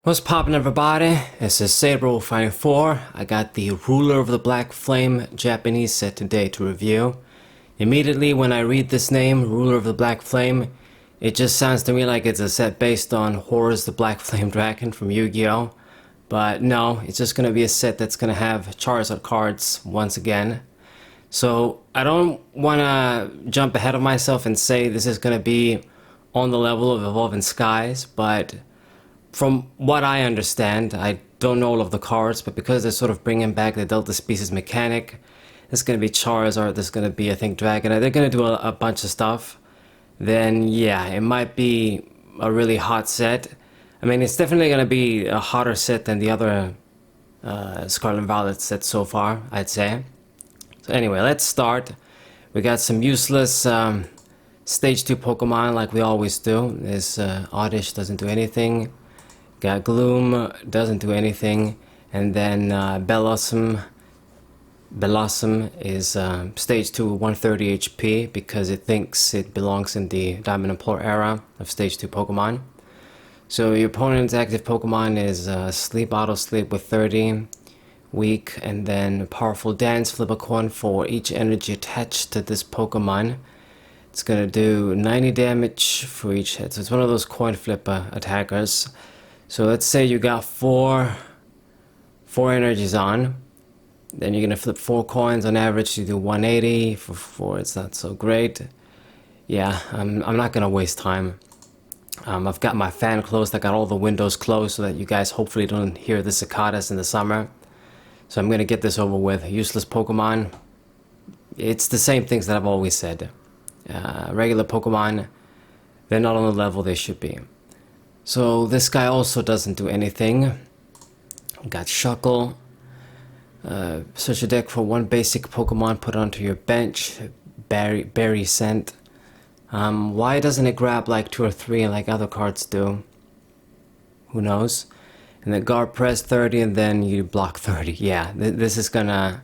What's poppin', everybody? This is Saber Fighting 4. I got the Ruler of the Black Flame Japanese set today to review. Immediately when I read this name, Ruler of the Black Flame, it just sounds to me like it's a set based on Horus the Black Flame Dragon from Yu-Gi-Oh! But no, it's just gonna be a set that's gonna have Charizard cards once again. So I don't wanna jump ahead of myself and say this is gonna be on the level of Evolving Skies, but from what I understand, I don't know all of the cards, but because they're sort of bringing back the Delta Species mechanic, there's going to be Charizard, there's going to be, I think, Dragon, they're going to do a bunch of stuff, then yeah, it might be a really hot set. I mean, it's definitely going to be a hotter set than the other Scarlet Violet sets so far, I'd say. So anyway, let's start. We got some useless Stage 2 Pokemon like we always do. This Oddish doesn't do anything. Got Gloom, doesn't do anything, and then Bellossom is Stage 2 130 HP because it thinks it belongs in the Diamond and Pearl era of Stage 2 Pokemon. So your opponent's active Pokemon is Sleep, Auto Sleep with 30, Weak, and then Powerful Dance, flip a coin for each energy attached to this Pokemon. It's gonna do 90 damage for each hit, so it's one of those coin flipper attackers. So let's say you got four energies on, then you're gonna flip 4 coins. On average you do 180. For 4 it's not so great. Yeah, I'm not gonna waste time. I've got my fan closed, I got all the windows closed so that you guys hopefully don't hear the cicadas in the summer. So I'm gonna get this over with. Useless Pokemon, it's the same things that I've always said. Regular Pokemon, they're not on the level they should be. So this guy also doesn't do anything. Got Shuckle. Search your deck for 1 basic Pokemon, put it onto your bench. Berry Scent. Why doesn't it grab like 2 or 3 like other cards do? Who knows? And then guard press 30 and then you block 30. Yeah, this is gonna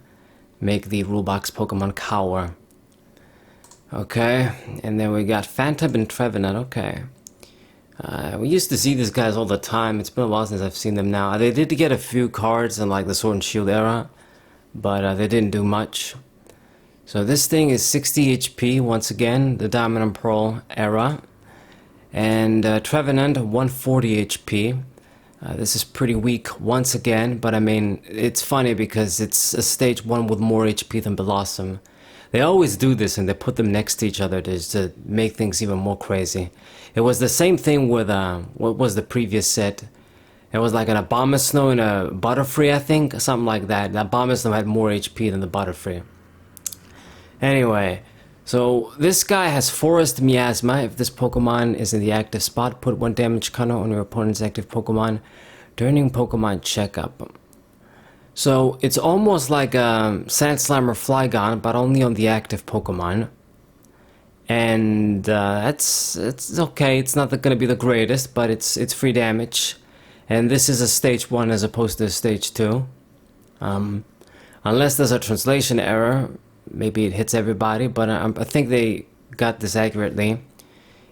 make the rule box Pokemon cower. Okay, and then we got Phantom and Trevenant. Okay. We used to see these guys all the time. It's been a while since I've seen them now. They did get a few cards in like the Sword and Shield era, but they didn't do much. So this thing is 60 HP once again, the Diamond and Pearl era. And Trevenant 140 HP. This is pretty weak once again, but I mean, it's funny because it's a stage 1 with more HP than Blossom. They always do this and they put them next to each other to make things even more crazy. It was the same thing with, what was the previous set? It was like an Abomasnow and a Butterfree, I think, something like that. The Abomasnow had more HP than the Butterfree. Anyway, so this guy has Forest Miasma. If this Pokemon is in the active spot, put 1 damage counter on your opponent's active Pokemon during Pokemon checkup. So it's almost like a Sand-Slammer Flygon, but only on the active Pokemon. And it's okay. It's not going to be the greatest, but it's free damage. And this is a stage 1 as opposed to a stage 2. Unless there's a translation error, maybe it hits everybody, but I think they got this accurately.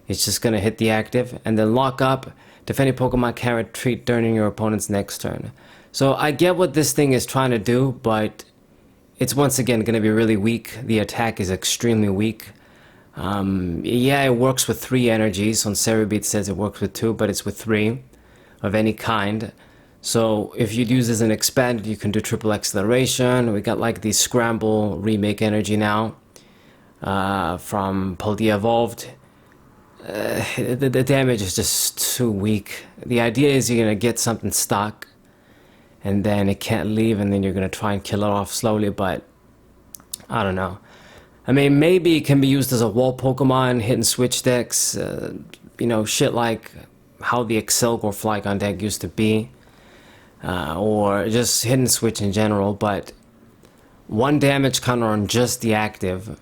It's just going to hit the active and then lock up. Defending Pokemon can retreat during your opponent's next turn. So I get what this thing is trying to do, but it's once again going to be really weak. The attack is extremely weak. Yeah, it works with 3 energies. On Cerebeat says it works with 2, but it's with 3 of any kind. So if you'd use this as an expanded, you can do triple acceleration. We got like the Scramble remake energy now from Paldea Evolved. The damage is just too weak. The idea is you're going to get something stuck and then it can't leave and then you're going to try and kill it off slowly, but I don't know. I mean, maybe it can be used as a wall Pokemon, hit and switch decks, you know, shit like how the Excelgor Flygon deck used to be, or just hit and switch in general, but 1 damage counter on just the active,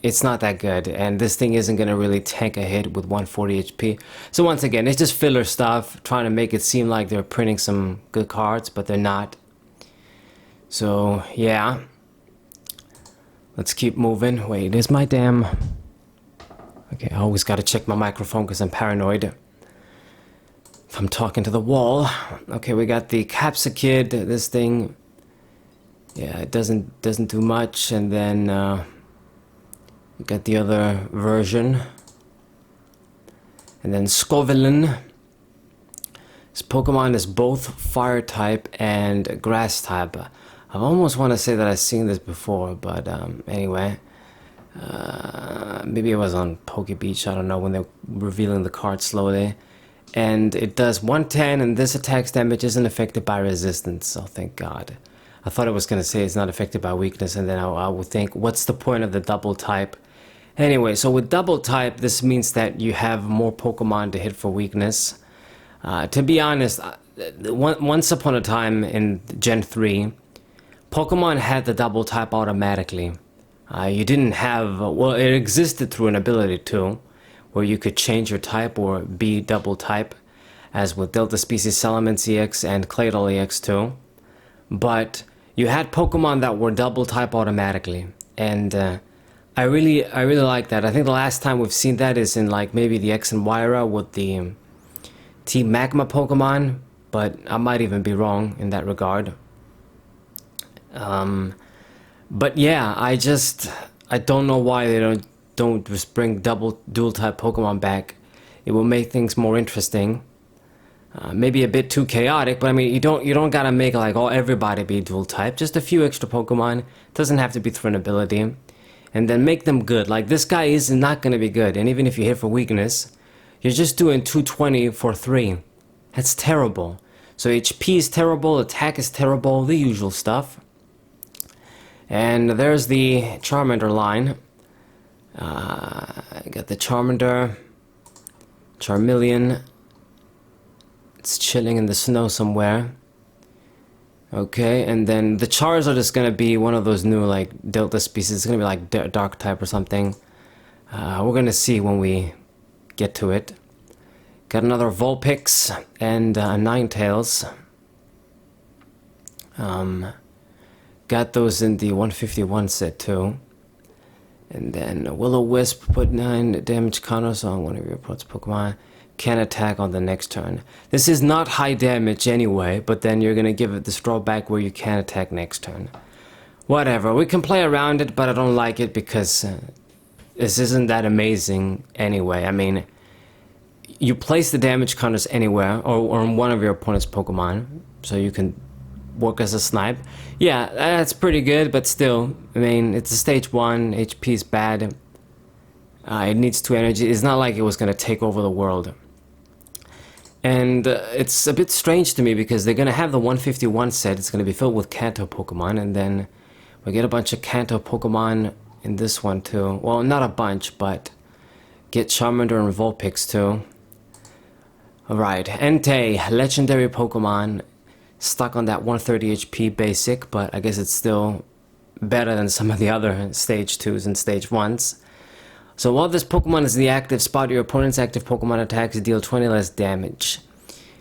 it's not that good, and this thing isn't going to really tank a hit with 140 HP. So once again, it's just filler stuff, trying to make it seem like they're printing some good cards, but they're not. So, yeah. Let's keep moving. Wait, is my damn... Okay, I always gotta check my microphone because I'm paranoid. I'm talking to the wall. Okay, we got the Capsicid. This thing, yeah, it doesn't do much. And then we got the other version. And then Scovillain. This Pokemon is both fire type and grass type. I almost want to say that I've seen this before, but anyway. Maybe it was on Poke Beach, I don't know, when they're revealing the card slowly. And it does 110, and this attack's damage isn't affected by resistance, oh thank God. I thought it was going to say it's not affected by weakness, and then I would think, what's the point of the double type? Anyway, so with double type, this means that you have more Pokemon to hit for weakness. To be honest, once upon a time in Gen 3, Pokemon had the double type automatically. You didn't have, well, it existed through an ability too, where you could change your type or be double type, as with Delta Species Salamence EX and Claydol EX too. But you had Pokemon that were double type automatically, and I really like that. I think the last time we've seen that is in like maybe the X and Y era with the Team Magma Pokemon, but I might even be wrong in that regard. But yeah, I don't know why they don't just bring dual type Pokemon back. It will make things more interesting. Maybe a bit too chaotic, but I mean, you don't gotta make like everybody be dual type. Just a few extra Pokemon. Doesn't have to be through an ability, and then make them good. Like this guy is not gonna be good, and even if you hit for weakness, you're just doing 220 for 3. That's terrible. So HP is terrible, attack is terrible, the usual stuff. And there's the Charmander line. I got the Charmander, Charmeleon. It's chilling in the snow somewhere. Okay, and then the Charizard is gonna be one of those new like Delta species. It's gonna be like Dark type or something. We're gonna see when we get to it. Got another Vulpix and Ninetales. Got those in the 151 set too. And then Will-O-Wisp put 9 damage counters on one of your opponent's Pokemon. Can attack on the next turn. This is not high damage anyway, but then you're gonna give it this drawback where you can attack next turn. Whatever, we can play around it, but I don't like it because this isn't that amazing anyway. I mean, you place the damage counters anywhere or on one of your opponent's Pokemon, so you can work as a snipe. Yeah, that's pretty good, but still, I mean, it's a stage 1, HP is bad. It needs 2 energy. It's not like it was gonna take over the world. And it's a bit strange to me because they're gonna have the 151 set. It's gonna be filled with Kanto Pokemon, and then we get a bunch of Kanto Pokemon in this one too. Well, not a bunch, but get Charmander and Vulpix too. Alright, Entei, legendary Pokemon, stuck on that 130 HP basic, but I guess it's still better than some of the other stage 2s and stage 1s. So while this Pokemon is in the active spot, your opponent's active Pokemon attacks deal 20 less damage.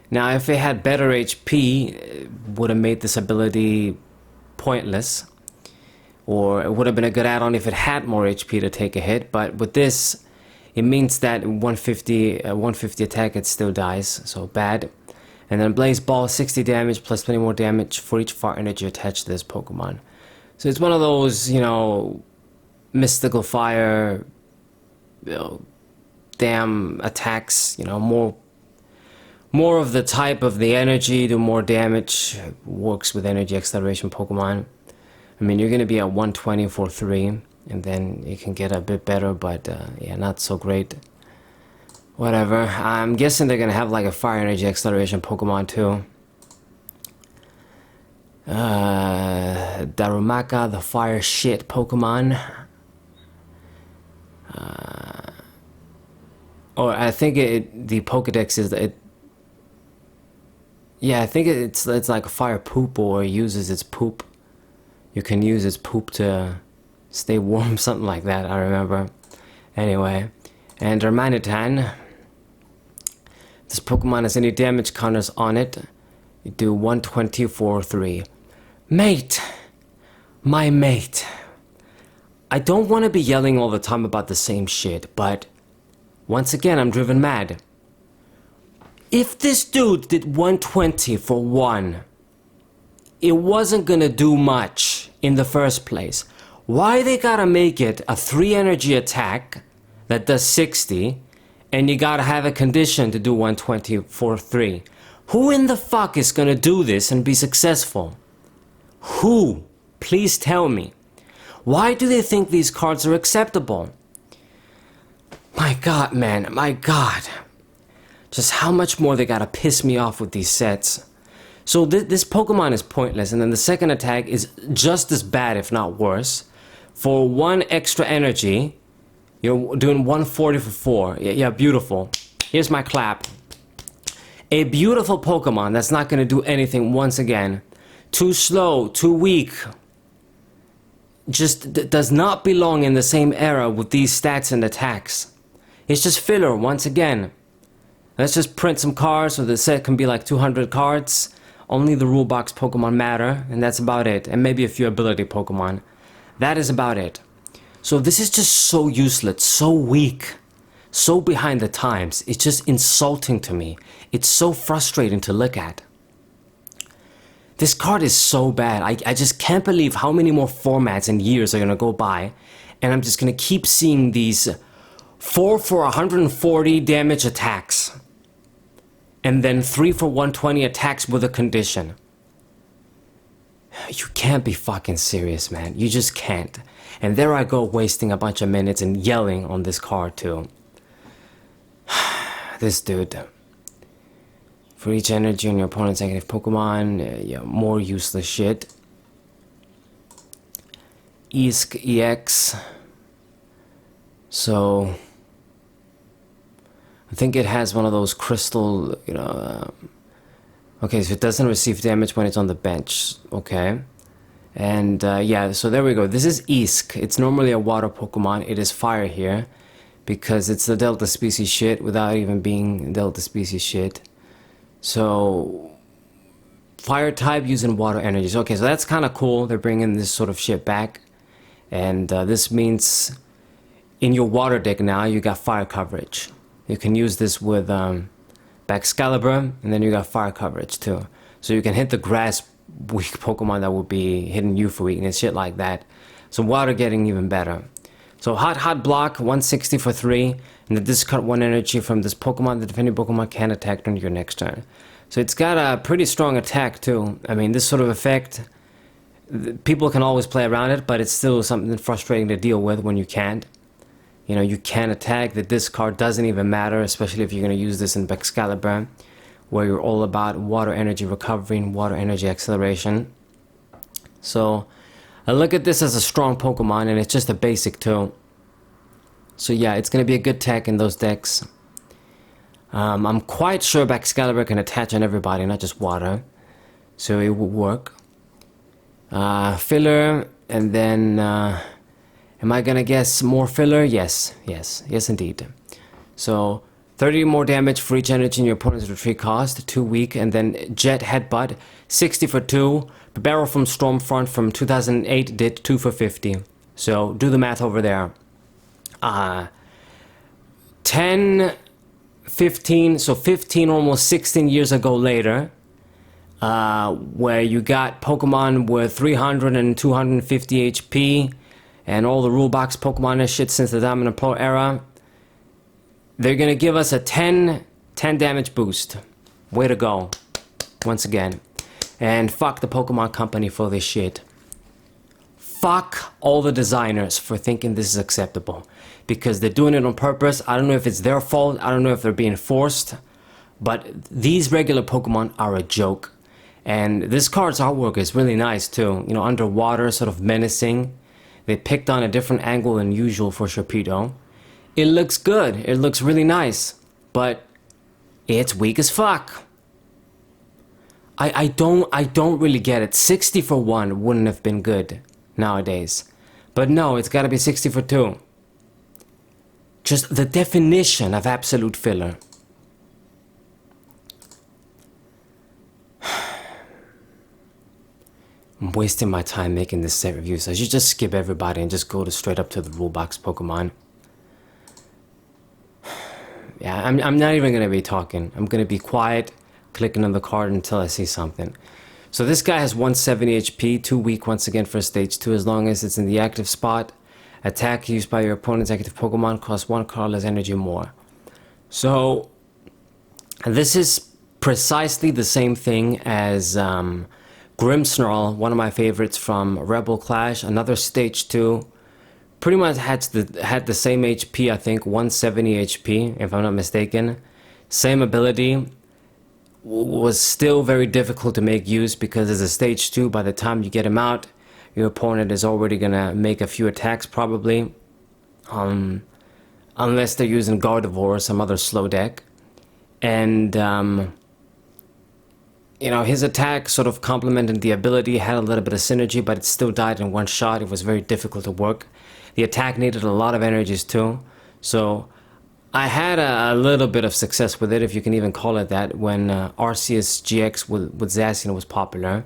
Now, if it had better HP, it would have made this ability pointless. Or it would have been a good add-on if it had more HP to take a hit, but with this, it means that 150 attack, it still dies, so bad. And then Blaze Ball, 60 damage plus 20 more damage for each fire energy attached to this Pokemon. So it's one of those, you know, mystical fire, you know, damn attacks, you know, more of the type of the energy, do more damage, works with energy acceleration Pokemon. I mean, you're going to be at 120 for 3, and then you can get a bit better, but yeah, not so great. Whatever. I'm guessing they're going to have like a fire energy acceleration Pokemon too. Darumaka, the fire shit Pokemon. Or I think the Pokedex is it. Yeah, I think it's like a fire poop, or it uses its poop. You can use its poop to stay warm, something like that. I remember. Anyway, and Darmanitan. This Pokemon has any damage counters on it. You do 120 for 3. Mate, my mate. I don't want to be yelling all the time about the same shit, but once again, I'm driven mad. If this dude did 120 for 1, it wasn't gonna do much in the first place. Why they gotta make it a 3 energy attack that does 60, and you gotta have a condition to do 120 for 3? Who in the fuck is gonna do this and be successful? Who? Please tell me. Why do they think these cards are acceptable? My god, man, my god. Just how much more they gotta piss me off with these sets. So this Pokemon is pointless, and then the second attack is just as bad, if not worse. For 1 extra energy, you're doing 140 for 4. Yeah, beautiful. Here's my clap. A beautiful Pokemon that's not gonna do anything once again. Too slow, too weak. Just does not belong in the same era with these stats and attacks. It's just filler once again. Let's just print some cards so the set can be like 200 cards. Only the rule box Pokemon matter, and that's about it. And maybe a few ability Pokemon. That is about it. So this is just so useless, so weak, so behind the times. It's just insulting to me. It's so frustrating to look at. This card is so bad. I just can't believe how many more formats and years are gonna go by, and I'm just gonna keep seeing these 4 for 140 damage attacks, and then 3 for 120 attacks with a condition. You can't be fucking serious, man. You just can't. And there I go, wasting a bunch of minutes and yelling on this card too. This dude. For each energy on your opponent's negative Pokemon, yeah, more useless shit. Isk EX. So I think it has one of those crystal, okay, so it doesn't receive damage when it's on the bench. Okay. And yeah, so there we go. This is Isk. It's normally a water Pokemon. It is fire here because it's the Delta species shit without even being Delta species shit. So fire type using water energies. Okay, so that's kind of cool. They're bringing this sort of shit back. And this means in your water deck now, you got fire coverage. You can use this with Baxcalibur, and then you got fire coverage too. So you can hit the grass weak Pokemon that would be hitting you for weakness, shit like that. So water getting even better. So hot block, 160 for 3, and then discard 1 energy from this Pokemon. The defending Pokemon can attack on your next turn. So it's got a pretty strong attack too. I mean, this sort of effect, people can always play around it, but it's still something frustrating to deal with when you can't. You know, you can attack. The discard doesn't even matter, especially if you're going to use this in Baxcalibur, where you're all about water energy recovery and water energy acceleration. So I look at this as a strong Pokemon, and it's just a basic too. So yeah, it's going to be a good tech in those decks. I'm quite sure Baxcalibur can attach on everybody, not just water. So it would work. Filler, and then am I gonna guess more filler? Yes indeed. So 30 more damage for each energy in your opponent's retreat cost, 2 weak, and then Jet Headbutt, 60 for 2. Barrel from Stormfront from 2008 did 2 for 50. So do the math over there. 10, 15, so 15, almost 16 years ago later, where you got Pokemon with 300 and 250 HP, and all the rule box Pokemon and shit since the Diamond and Pearl era. They're gonna give us a 10 damage boost. Way to go. Once again. And fuck the Pokemon Company for this shit. Fuck all the designers for thinking this is acceptable. Because they're doing it on purpose. I don't know if it's their fault. I don't know if they're being forced. But these regular Pokemon are a joke. And this card's artwork is really nice too. You know, underwater, sort of menacing. They picked on a different angle than usual for Sharpedo. It looks good. It looks really nice. But it's weak as fuck. I don't really get it. 60 for 1 wouldn't have been good nowadays. But no, it's gotta be 60 for 2. Just the definition of absolute filler. I'm wasting my time making this set review, so I should just skip everybody and just go straight up to the rule box Pokemon. Yeah, I'm not even going to be talking. I'm going to be quiet, clicking on the card until I see something. So this guy has 170 HP, 2 weak once again for stage 2 as long as it's in the active spot. Attack used by your opponent's active Pokemon costs 1 card less energy more. So this is precisely the same thing as Grimmsnarl, one of my favorites from Rebel Clash, another stage 2. Pretty much had the same HP, I think, 170 HP, if I'm not mistaken. Same ability. Was still very difficult to make use because as a stage 2, by the time you get him out, your opponent is already gonna make a few attacks probably. Unless they're using Gardevoir or some other slow deck. And you know, his attack sort of complemented the ability, had a little bit of synergy, but it still died in one shot. It was very difficult to work. The attack needed a lot of energies too. So I had a little bit of success with it, if you can even call it that, when Arceus GX with Zacian was popular.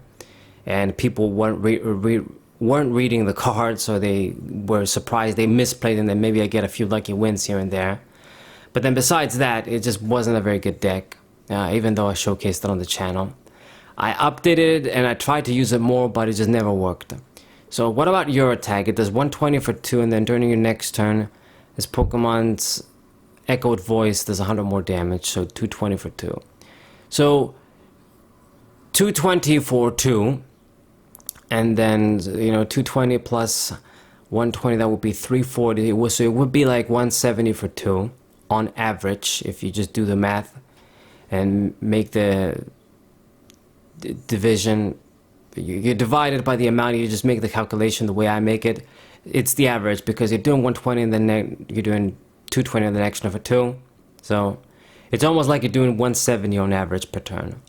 And people weren't reading the cards, so they were surprised. They misplayed, and then maybe I get a few lucky wins here and there. But then besides that, it just wasn't a very good deck, even though I showcased it on the channel. I updated it and I tried to use it more, but it just never worked. So what about your attack? It does 120 for 2, and then during your next turn, this Pokemon's echoed voice does 100 more damage, so 220 for 2. So 220 for 2, and then, you know, 220 plus 120, that would be 340. So it would be like 170 for 2 on average, if you just do the math and make the division. You divide it by the amount, you just make the calculation the way I make it. It's the average, because you're doing 120 and then you're doing 220 on the next turn for 2. So it's almost like you're doing 170 on average per turn.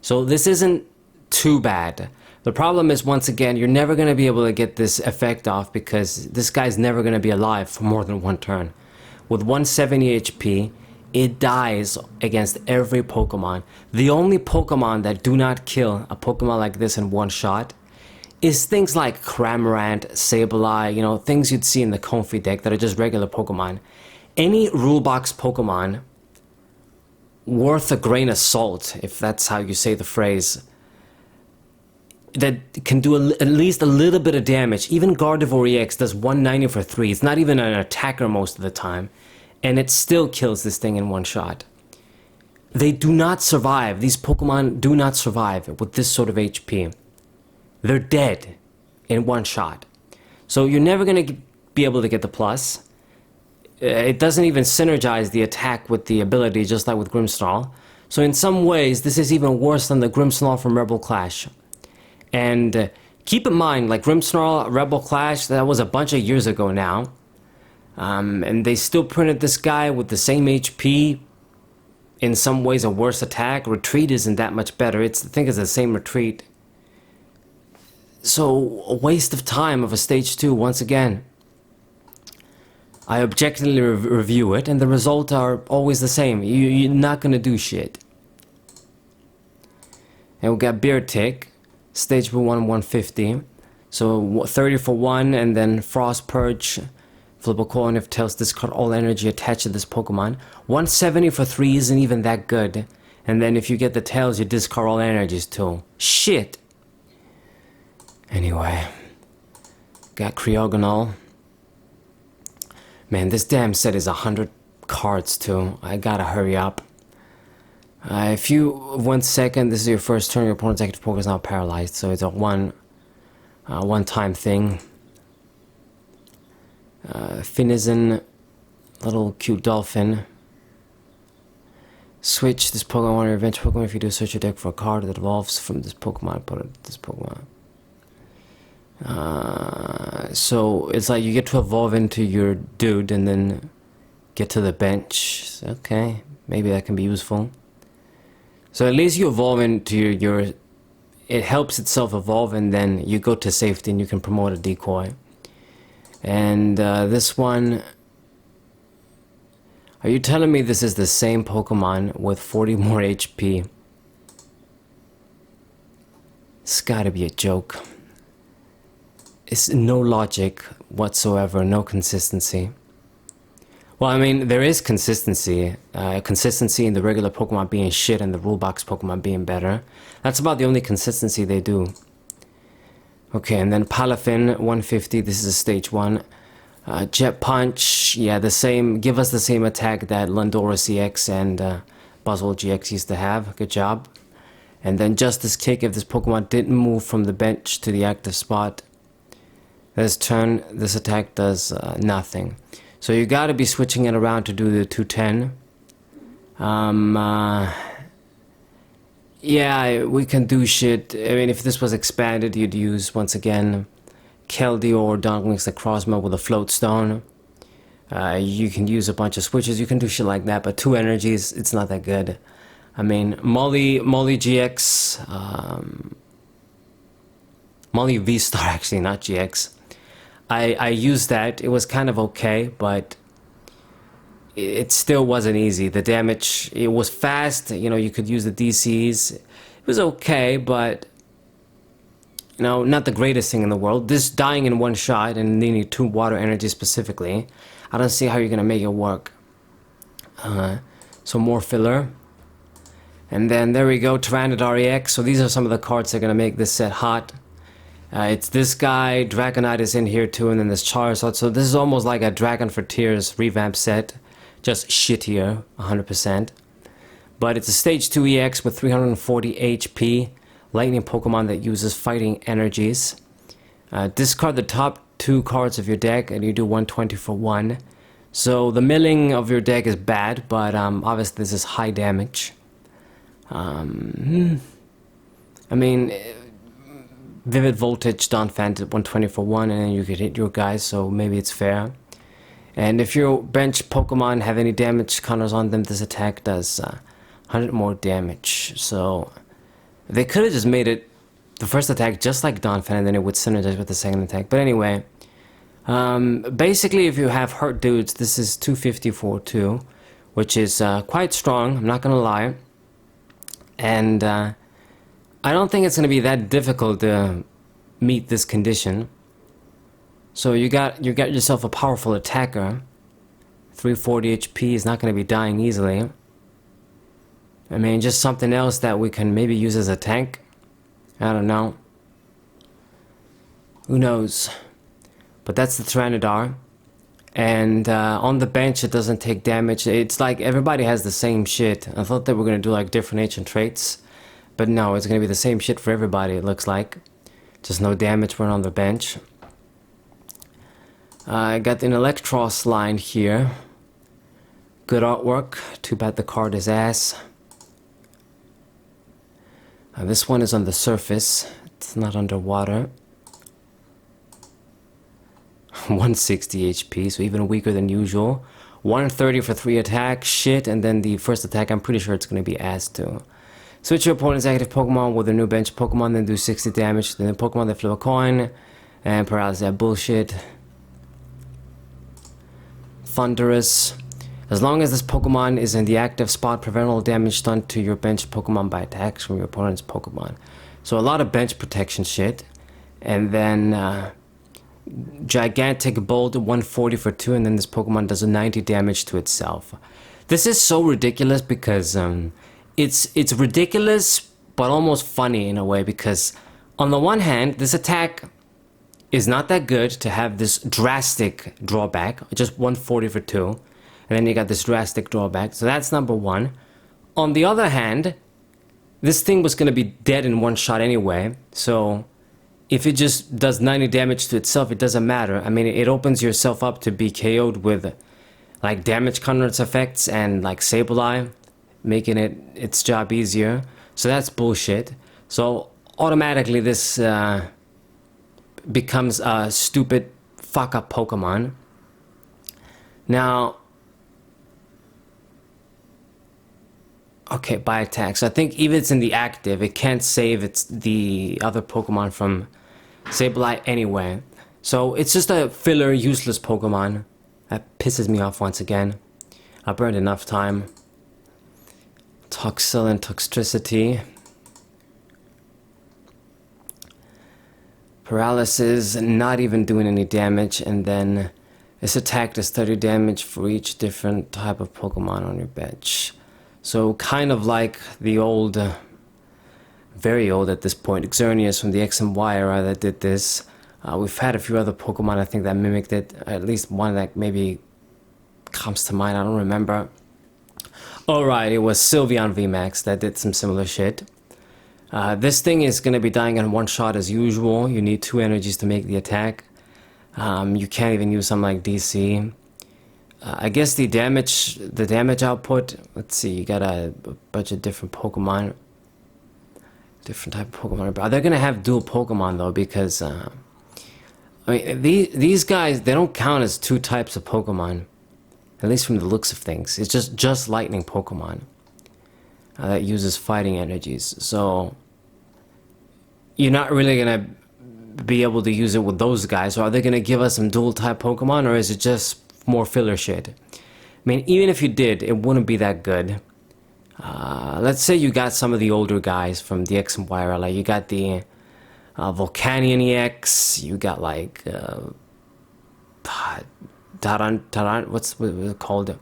So this isn't too bad. The problem is, once again, you're never going to be able to get this effect off because this guy's never going to be alive for more than one turn. With 170 HP, it dies against every Pokemon. The only Pokemon that do not kill a Pokemon like this in one shot is things like Cramorant, Sableye, you know, things you'd see in the Comfy deck that are just regular Pokemon. Any rulebox Pokemon worth a grain of salt, if that's how you say the phrase, that can do at least a little bit of damage. Even Gardevoir EX does 190 for 3. It's not even an attacker most of the time, and it still kills this thing in one shot. They do not survive. These Pokemon do not survive with this sort of HP. They're dead in one shot. So you're never going to be able to get the plus. It doesn't even synergize the attack with the ability, just like with Grimmsnarl. So in some ways, this is even worse than the Grimmsnarl from Rebel Clash. And keep in mind, like Grimmsnarl, Rebel Clash, that was a bunch of years ago now. And they still printed this guy with the same HP, in some ways a worse attack. Retreat isn't that much better. I think it's the same retreat. So, a waste of time of a stage 2 once again. I objectively review it, and the results are always the same. You're not gonna do shit. And we got Beard Tick, stage 1, 150. So 30 for 1, and then Frost Purge. Flip a coin if tails discard all energy attached to this Pokemon. 170 for 3 isn't even that good. And then if you get the tails, you discard all energies too. Shit! Anyway. Got Creogonal. Man, this damn set is 100 cards too. I gotta hurry up. If you, 1 second, this is your first turn, your opponent's active Pokemon is now paralyzed. So it's a one-time thing. Finizen, little cute dolphin. Switch this Pokemon on your bench Pokemon. If you do, search your deck for a card that evolves from this Pokemon, put it this Pokemon. So it's like you get to evolve into your dude and then get to the bench. Okay, maybe that can be useful. So at least you evolve into your it helps itself evolve, and then you go to safety and you can promote a decoy. And this one, are you telling me this is the same Pokemon with 40 more HP? It's gotta be a joke. It's no logic whatsoever, no consistency. Well, I mean, there is consistency. Consistency in the regular Pokemon being shit and the rule box Pokemon being better. That's about the only consistency they do. Okay, and then Palafin 150. This is a stage 1. Jet Punch, yeah, the same. Give us the same attack that Lundora CX and Buzzwole GX used to have. Good job. And then Justice Kick. If this Pokemon didn't move from the bench to the active spot this turn, this attack does nothing. So you got to be switching it around to do the 210. Yeah, we can do shit. I mean, if this was expanded, you'd use, once again, Keldeo or Donglings the Crossmo with a Float Stone. You can use a bunch of switches. You can do shit like that, but 2 energies, it's not that good. I mean, Molly GX, Molly V-Star actually, not GX. I used that. It was kind of okay, but it still wasn't easy. The damage, it was fast. You know, you could use the DCs. It was okay, but you know, not the greatest thing in the world. This dying in one shot and needing 2 water energy specifically, I don't see how you're gonna make it work. So more filler. And then there we go, Tyranitar EX. So these are some of the cards that are gonna make this set hot. It's this guy, Dragonite is in here too, and then this Charizard. So this is almost like a Dragon for Tears revamp set. Just shittier, 100%. But it's a stage 2 EX with 340 HP. Lightning Pokemon that uses fighting energies. Discard the top 2 cards of your deck and you do 120 for 1. So the milling of your deck is bad, but obviously this is high damage. I mean, Vivid Voltage, Donphan did 120 for 1, and then you could hit your guys, so maybe it's fair. And if your bench Pokemon have any damage counters on them, this attack does 100 more damage. So they could have just made it the first attack just like Donphan, and then it would synergize with the second attack. But anyway, basically if you have hurt dudes, this is 250 for 2, which is quite strong, I'm not gonna lie. And I don't think it's going to be that difficult to meet this condition. So you got yourself a powerful attacker. 340 HP is not going to be dying easily. I mean, just something else that we can maybe use as a tank. I don't know. Who knows? But that's the Tyranitar. And on the bench it doesn't take damage. It's like everybody has the same shit. I thought they were going to do like different ancient traits. But no, it's going to be the same shit for everybody, it looks like. Just no damage when on the bench. I got an Electros line here. Good artwork. Too bad the card is ass. This one is on the surface. It's not underwater. 160 HP, so even weaker than usual. 130 for 3 attacks. Shit, and then the first attack, I'm pretty sure it's going to be ass too. Switch your opponent's active Pokemon with a new bench Pokemon, then do 60 damage. Then the Pokemon that flip a coin, and paralysis that bullshit. Thunderous. As long as this Pokemon is in the active spot, prevent all damage done to your bench Pokemon by attacks from your opponent's Pokemon. So a lot of bench protection shit. And then Gigantic Bolt 140 for 2, and then this Pokemon does a 90 damage to itself. This is so ridiculous because it's ridiculous but almost funny in a way, because on the one hand this attack is not that good to have this drastic drawback, just 140 for 2, and then you got this drastic drawback, so that's number one. On the other hand, this thing was going to be dead in one shot anyway, so if it just does 90 damage to itself, it doesn't matter. I mean, it opens yourself up to be KO'd with like damage counters effects and like Sableye, making its job easier. So that's bullshit. So automatically this becomes a stupid fuck up Pokemon. Now, okay, by attack. So I think even it's in the active, it can't save the other Pokemon from Sableye anyway. So it's just a filler, useless Pokemon. That pisses me off once again. I burned enough time. Toxel and Toxtricity. Paralysis, not even doing any damage. And then This attack does 30 damage for each different type of Pokemon on your bench. So kind of like the old, very old at this point, Xerneas from the X and Y era that did this. We've had a few other Pokemon I think that mimicked it. At least one that maybe comes to mind, I don't remember. Alright, it was Sylveon VMAX that did some similar shit. This thing is going to be dying in one shot as usual. You need 2 energies to make the attack. You can't even use something like DC. I guess the damage output, let's see, you got a bunch of different Pokemon. Different type of Pokemon. Are they going to have dual Pokemon though? Because, I mean, these guys, they don't count as 2 types of Pokemon. At least from the looks of things. It's just lightning Pokemon. That uses fighting energies. So, you're not really going to be able to use it with those guys. So are they going to give us some dual type Pokemon, or is it just more filler shit? I mean, even if you did, it wouldn't be that good. Let's say you got some of the older guys from the X and Y era. Like you got the Volcanion EX, you got like what's it called?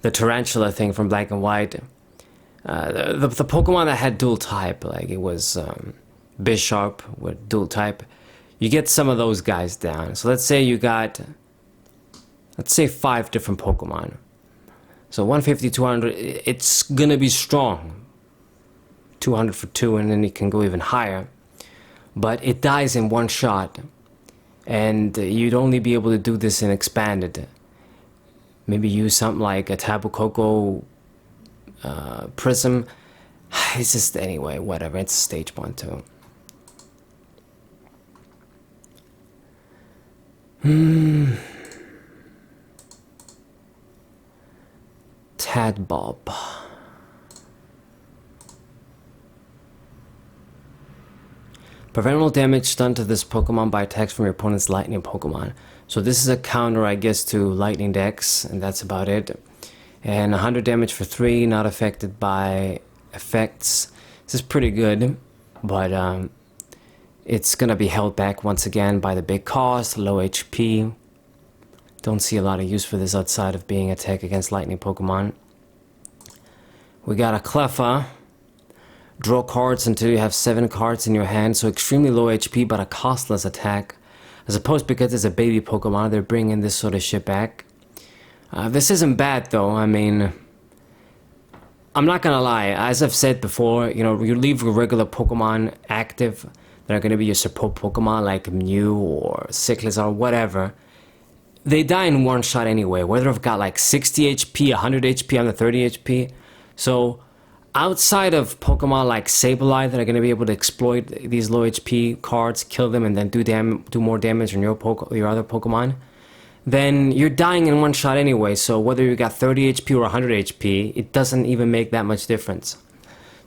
The Tarantula thing from Black and White. The Pokemon that had dual type, like it was Bisharp with dual type. You get some of those guys down. So let's say you got, let's say 5 different Pokemon. So 150, 200, it's gonna be strong. 200 for 2, and then it can go even higher. But it dies in one shot. And you'd only be able to do this in expanded. Maybe use something like a Tapu Koko Prism. It's just, anyway, whatever. It's stage 1 too. Tadbob. Prevent all damage done to this Pokemon by attacks from your opponent's lightning Pokemon. So this is a counter, I guess, to lightning decks, and that's about it. And 100 damage for 3, not affected by effects. This is pretty good, but it's gonna be held back once again by the big cost, low HP. Don't see a lot of use for this outside of being attack against lightning Pokemon. We got a Cleffa. Draw cards until you have 7 cards in your hand, so extremely low HP but a costless attack. I suppose because it's a baby Pokemon, they're bringing this sort of shit back. This isn't bad though. I mean, I'm not gonna lie, as I've said before, you know, you leave your regular Pokemon active that are gonna be your support Pokemon like Mew or Cyclizar or whatever. They die in one shot anyway, whether I've got like 60 HP, 100 HP, under 30 HP. So, outside of Pokemon like Sableye that are going to be able to exploit these low HP cards, kill them, and then do more damage on your other Pokemon, then you're dying in one shot anyway. So whether you got 30 HP or 100 HP, it doesn't even make that much difference.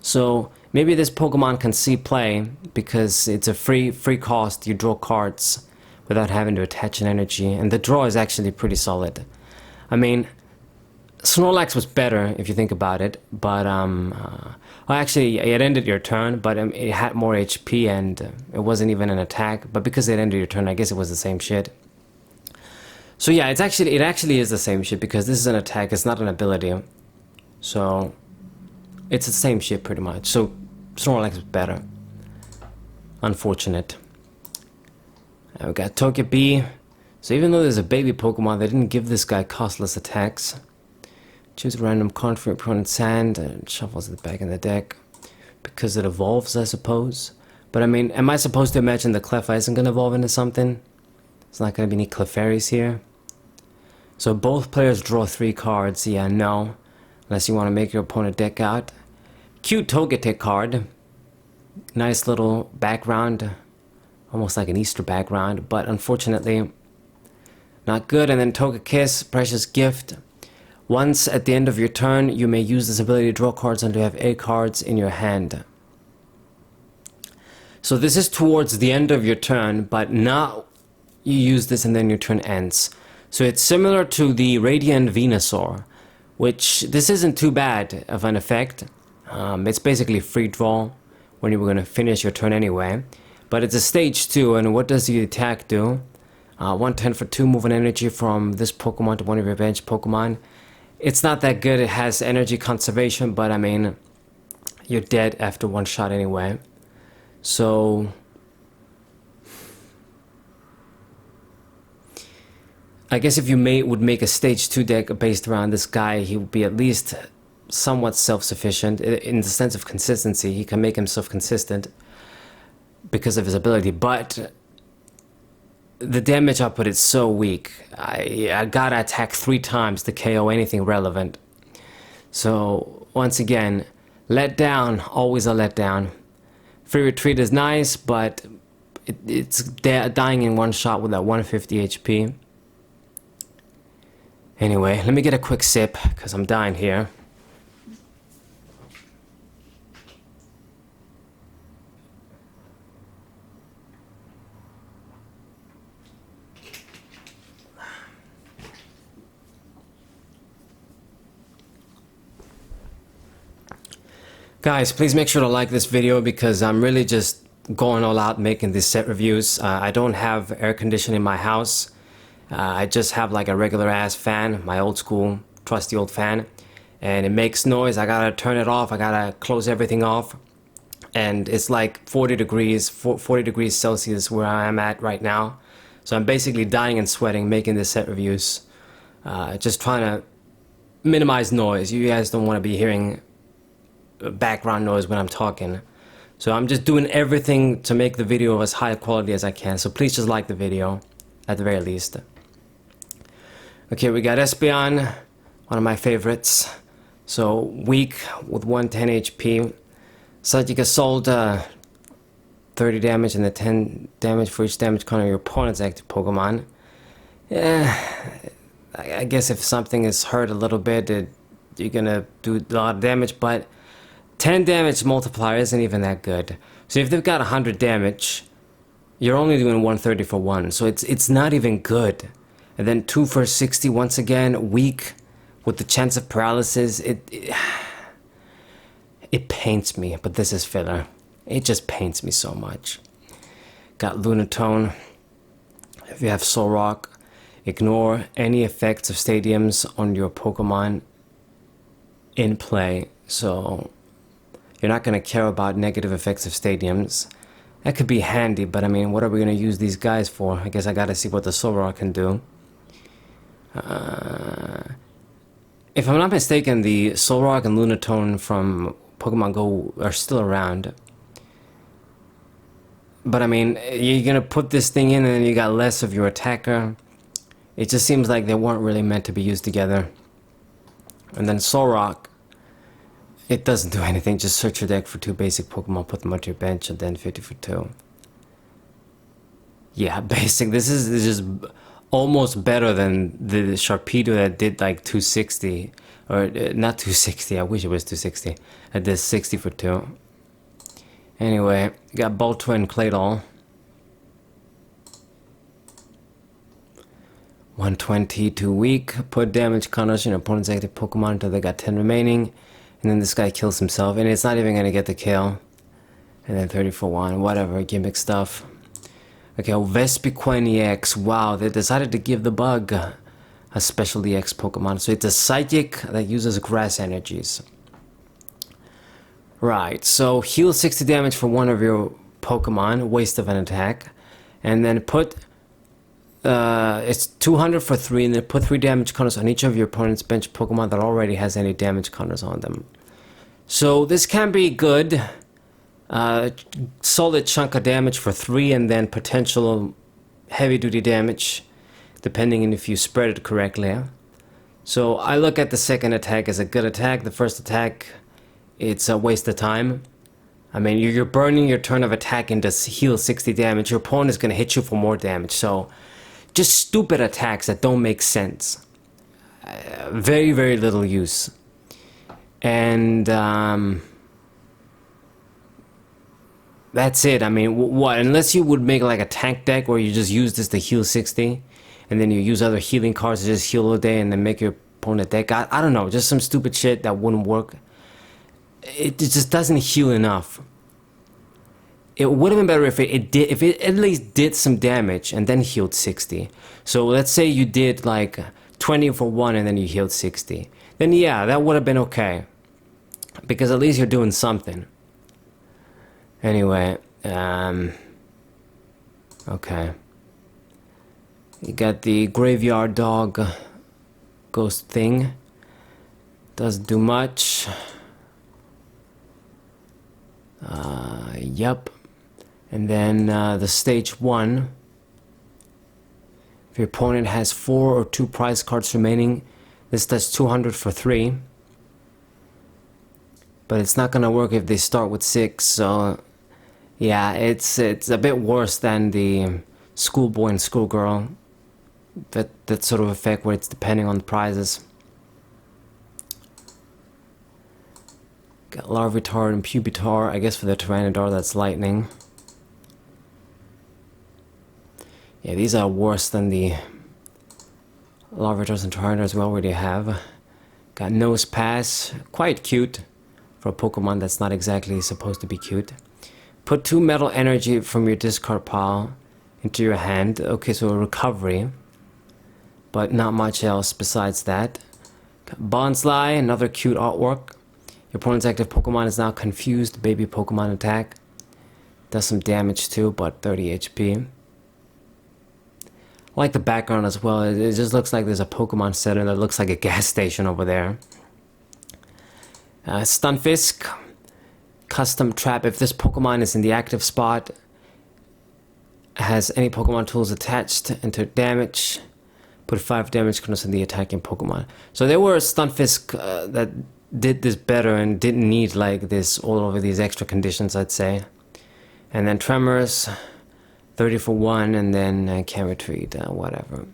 So maybe this Pokemon can see play because it's a free cost. You draw cards without having to attach an energy, and the draw is actually pretty solid. I mean, Snorlax was better if you think about it, but well, actually it ended your turn, but it had more HP and it wasn't even an attack. But because it ended your turn, I guess it was the same shit. So yeah, it actually is the same shit because this is an attack, it's not an ability. So it's the same shit pretty much. So Snorlax is better. Unfortunate. Now we got Togepi. So even though there's a baby Pokemon, they didn't give this guy costless attacks. Choose a random card from your opponent's hand and shuffles it back in the deck. Because it evolves, I suppose. But I mean, am I supposed to imagine the Cleffa isn't going to evolve into something? It's not going to be any Clefairies here. So both players draw 3 cards. Yeah, no. Unless you want to make your opponent deck out. Cute Togetic card. Nice little background. Almost like an Easter background. But unfortunately, not good. And then Togekiss, Precious Gift. Once at the end of your turn, you may use this ability to draw cards until you have 8 cards in your hand. So this is towards the end of your turn, but now you use this and then your turn ends. So it's similar to the Radiant Venusaur, which this isn't too bad of an effect. It's basically free draw when you were going to finish your turn anyway. But it's a stage 2, and what does the attack do? 110 for 2 moving energy from this Pokemon to one of your bench Pokemon. It's not that good. It has energy conservation, but I mean, you're dead after one shot anyway. So I guess if you would make a stage 2 deck based around this guy, he would be at least somewhat self-sufficient in the sense of consistency. He can make himself consistent because of his ability, but the damage output is so weak. I gotta attack 3 times to KO anything relevant. So once again, let down, always a letdown. Free retreat is nice, but it's dying in one shot with that 150 HP. Anyway, let me get a quick sip because I'm dying here. Guys, please make sure to like this video because I'm really just going all out making these set reviews. I don't have air conditioning in my house. I just have like a regular ass fan, my old school trusty old fan, and it makes noise. I gotta turn it off. I gotta close everything off, and it's like 40 degrees Celsius where I am at right now. So I'm basically dying and sweating making these set reviews, just trying to minimize noise. You guys don't want to be hearing background noise when I'm talking. So I'm just doing everything to make the video as high quality as I can. So please just like the video at the very least. Okay, we got Espeon, one of my favorites. So weak with 110 HP. Psychic Assault, 30 damage and the 10 damage for each damage counter your opponent's active Pokemon. Yeah, I guess if something is hurt a little bit, you're gonna do a lot of damage, but 10 damage multiplier isn't even that good. So if they've got 100 damage, you're only doing 130 for 1. So it's not even good. And then 2 for 60 once again, weak with the chance of paralysis. It pains me, but this is filler. It just pains me so much. Got Lunatone. If you have Solrock, ignore any effects of stadiums on your Pokemon in play. So you're not going to care about negative effects of stadiums. That could be handy, but I mean, what are we going to use these guys for? I guess I got to see what the Solrock can do. If I'm not mistaken, the Solrock and Lunatone from Pokemon Go are still around. But I mean, you're going to put this thing in and then you got less of your attacker. It just seems like they weren't really meant to be used together. And then Solrock, it doesn't do anything. Just search your deck for 2 basic Pokemon, put them onto your bench, and then 50 for 2. Yeah, basic. This is just almost better than the Sharpedo that did like 260. Or not 260, I wish it was 260. I did 60 for 2. Anyway, got Boltwa and Claydol. 120, too weak. Put damage counters on your opponent's active Pokemon until they got 10 remaining. And then this guy kills himself, and it's not even going to get the kill. And then 30 for 1, whatever, gimmick stuff. Okay, Vespiquen EX. Wow, they decided to give the bug a special EX Pokemon. So it's a Psychic that uses grass energies. Right, so heal 60 damage for one of your Pokemon, waste of an attack. And then put... it's 200 for 3, and then put 3 damage counters on each of your opponent's bench Pokemon that already has any damage counters on them. So this can be good. Solid chunk of damage for 3, and then potential heavy duty damage depending on if you spread it correctly. So I look at the second attack as a good attack. The first attack, it's a waste of time. I mean, you're burning your turn of attack into heal 60 damage. Your opponent is going to hit you for more damage. So just stupid attacks that don't make sense. Very, very little use. And that's it. I mean, what? Unless you would make like a tank deck where you just use this to heal 60, and then you use other healing cards to just heal all day and then make your opponent deck. I don't know. Just some stupid shit that wouldn't work. It just doesn't heal enough. It would have been better if it at least did some damage and then healed 60. So let's say you did like 20 for 1 and then you healed 60. Then yeah, that would have been okay. Because at least you're doing something. Anyway, okay. You got the graveyard dog ghost thing. Doesn't do much. Yep. And then the stage 1. If your opponent has 4 or 2 prize cards remaining, this does 200 for 3. But it's not gonna work if they start with 6, so yeah, it's a bit worse than the schoolboy and schoolgirl. That sort of effect where it's depending on the prizes. Got Larvitar and Pupitar. I guess for the Tyranitar that's lightning. Yeah, these are worse than the Larvitars and Tyranitars we already have. Got Nose Pass, quite cute for a Pokemon that's not exactly supposed to be cute. Put 2 Metal Energy from your discard pile into your hand. Okay, so a recovery, but not much else besides that. Got Bonsly, another cute artwork. Your opponent's active Pokemon is now confused. Baby Pokemon attack. Does some damage too, but 30 HP. I like the background as well. It just looks like there's a Pokemon center that looks like a gas station over there. Stunfisk. Custom Trap. If this Pokemon is in the active spot, has any Pokemon tools attached, enter damage. Put 5 damage counters on the attacking Pokemon. So there were Stunfisk that did this better and didn't need like this all over these extra conditions, I'd say. And then Tremors, 30 for 1, and then Can't Retreat, whatever.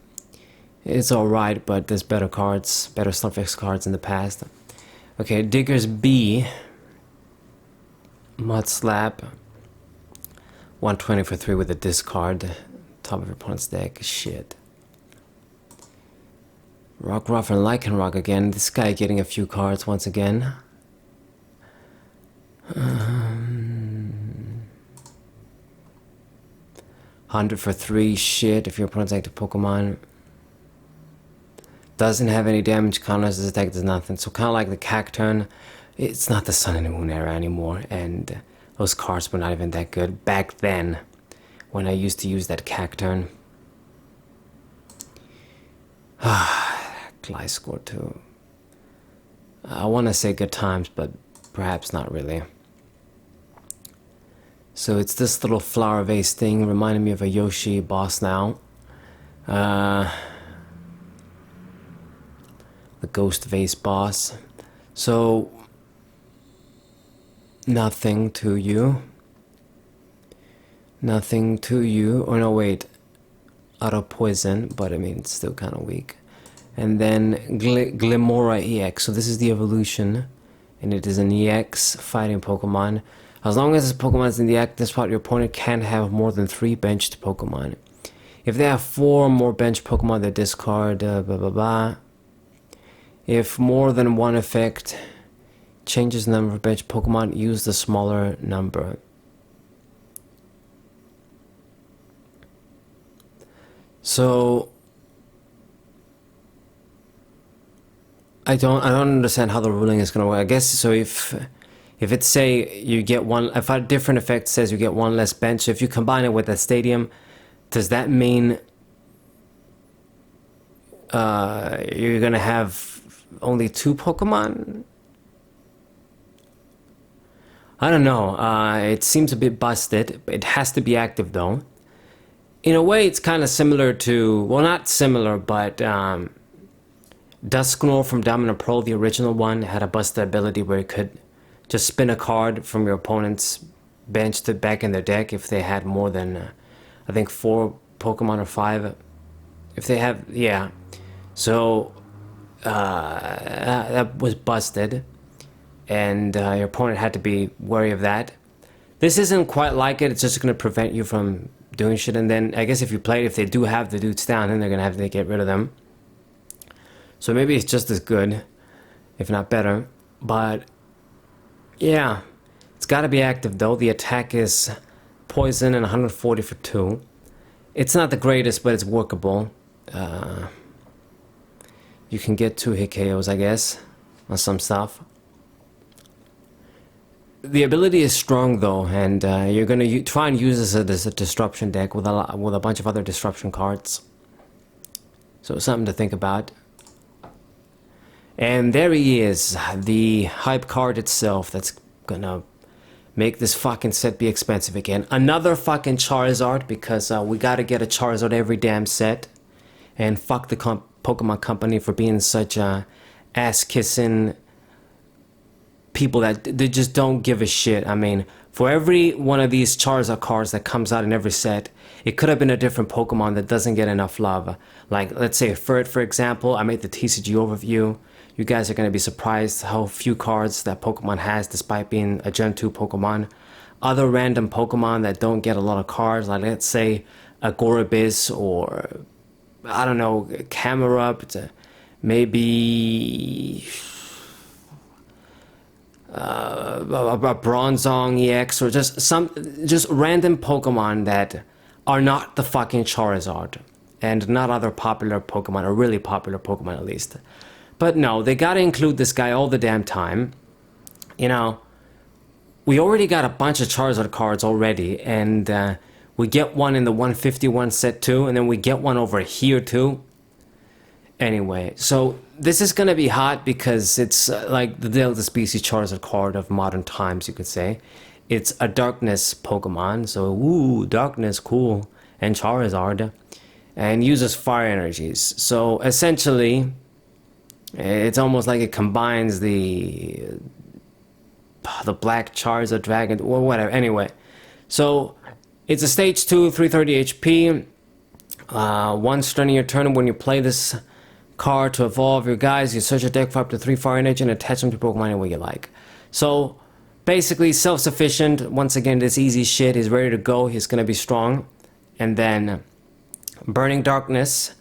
It's alright, but there's better cards, better Stunfisk cards in the past. Okay, Digger's B, Mud Slap, 120 for 3 with a discard, top of your opponent's deck, shit. Rockruff and Lycanroc again. This guy getting a few cards once again. 100 for 3, shit. If your opponent's active Pokemon doesn't have any damage counters, this attack does nothing. So kind of like the Cacturn, it's not the Sun and Moon era anymore, and those cards were not even that good back then when I used to use that Cacturn. Gliscor too. I want to say good times, but perhaps not really. So it's this little flower vase thing, reminding me of a Yoshi boss now. The ghost vase boss. So nothing to you. Nothing to you. Oh no, wait. Auto poison, but I mean it's still kind of weak. And then Glimora EX. So this is the evolution, and it is an EX fighting Pokemon. As long as this Pokemon is in the active spot, your opponent can't have more than 3 benched Pokemon. If they have 4 more benched Pokemon, they discard blah blah blah. If more than one effect changes the number of benched Pokemon, use the smaller number. So I don't understand how the ruling is gonna work. I guess so. If it's say you get one, if a different effect says you get 1 less bench, if you combine it with a stadium, does that mean you're gonna have only 2 Pokemon? I don't know. It seems a bit busted. It has to be active though. In a way, it's kind of similar to, well, not similar, but Dusknoir from Diamond and Pearl, the original one, had a busted ability where it could just spin a card from your opponent's bench to back in their deck if they had more than, I think, 4 Pokemon or 5. If they have, yeah. So, that was busted, and your opponent had to be wary of that. This isn't quite like it. It's just going to prevent you from doing shit, and then I guess if you play it, if they do have the dudes down, then they're gonna have to get rid of them. So maybe it's just as good, if not better. But yeah, it's got to be active though. The attack is poison and 140 for 2. It's not the greatest, but it's workable. You can get 2 hit KOs, I guess, on some stuff. The ability is strong though, and you're gonna try and use this as a disruption deck with a bunch of other disruption cards. So something to think about. And there he is, the hype card itself that's gonna make this fucking set be expensive again. Another fucking Charizard, because we gotta get a Charizard every damn set. And fuck the Pokemon Company for being such a ass-kissing people that they just don't give a shit. I mean, for every one of these Charizard cards that comes out in every set, it could have been a different Pokemon that doesn't get enough love. Like, let's say Furt, for example. I made the TCG overview. You guys are going to be surprised how few cards that Pokemon has despite being a Gen 2 Pokemon. Other random Pokemon that don't get a lot of cards, like let's say a Gorobis or, I don't know, Camerupt, maybe a Bronzong EX, or just random Pokemon that are not the fucking Charizard and not other popular Pokemon, or really popular Pokemon at least. But no, they gotta include this guy all the damn time. You know, we already got a bunch of Charizard cards already, and we get one in the 151 set too, and then we get one over here too. Anyway, so this is gonna be hot because it's like the Delta Species Charizard card of modern times, you could say. It's a Darkness Pokemon, so ooh, Darkness, cool, and Charizard, and uses fire energies. So essentially, it's almost like it combines the Black Charizard Dragon, or whatever. Anyway, so it's a stage 2, 330 HP. Once during your turn, when you play this card to evolve your guys, you search your deck for up to 3 fire energy and attach them to Pokemon any way you like. So basically self-sufficient. Once again, this easy shit. He's ready to go. He's gonna be strong. And then Burning Darkness.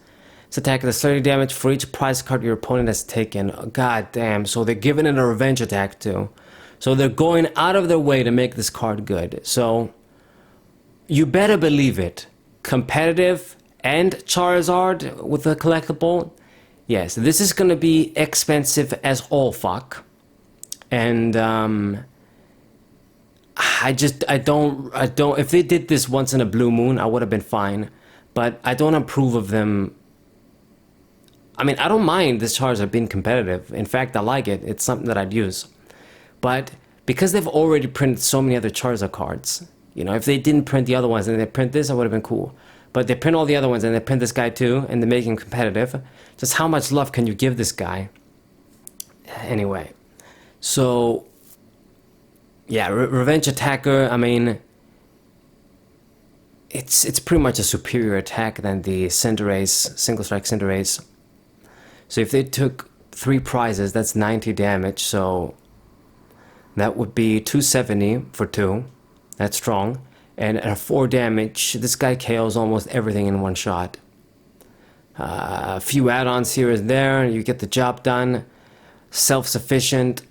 This attack does 30 damage for each prize card your opponent has taken. God damn. So they're giving it a revenge attack too. So they're going out of their way to make this card good. So you better believe it. Competitive and Charizard with a collectible. Yes, this is going to be expensive as all fuck. And I don't, if they did this once in a blue moon, I would have been fine. But I don't approve of them. I mean, I don't mind this Charizard being competitive. In fact, I like it. It's something that I'd use. But because they've already printed so many other Charizard cards, you know, if they didn't print the other ones and they print this, I would have been cool. But they print all the other ones and they print this guy too, and they make him competitive. Just how much love can you give this guy? Anyway, so yeah, Revenge Attacker, I mean, it's pretty much a superior attack than the Cinderace, Single Strike Cinderace. So if they took 3 prizes, that's 90 damage, so that would be 270 for 2. That's strong. And at 4 damage, this guy KOs almost everything in one shot. A few add-ons here and there, you get the job done. Self-sufficient.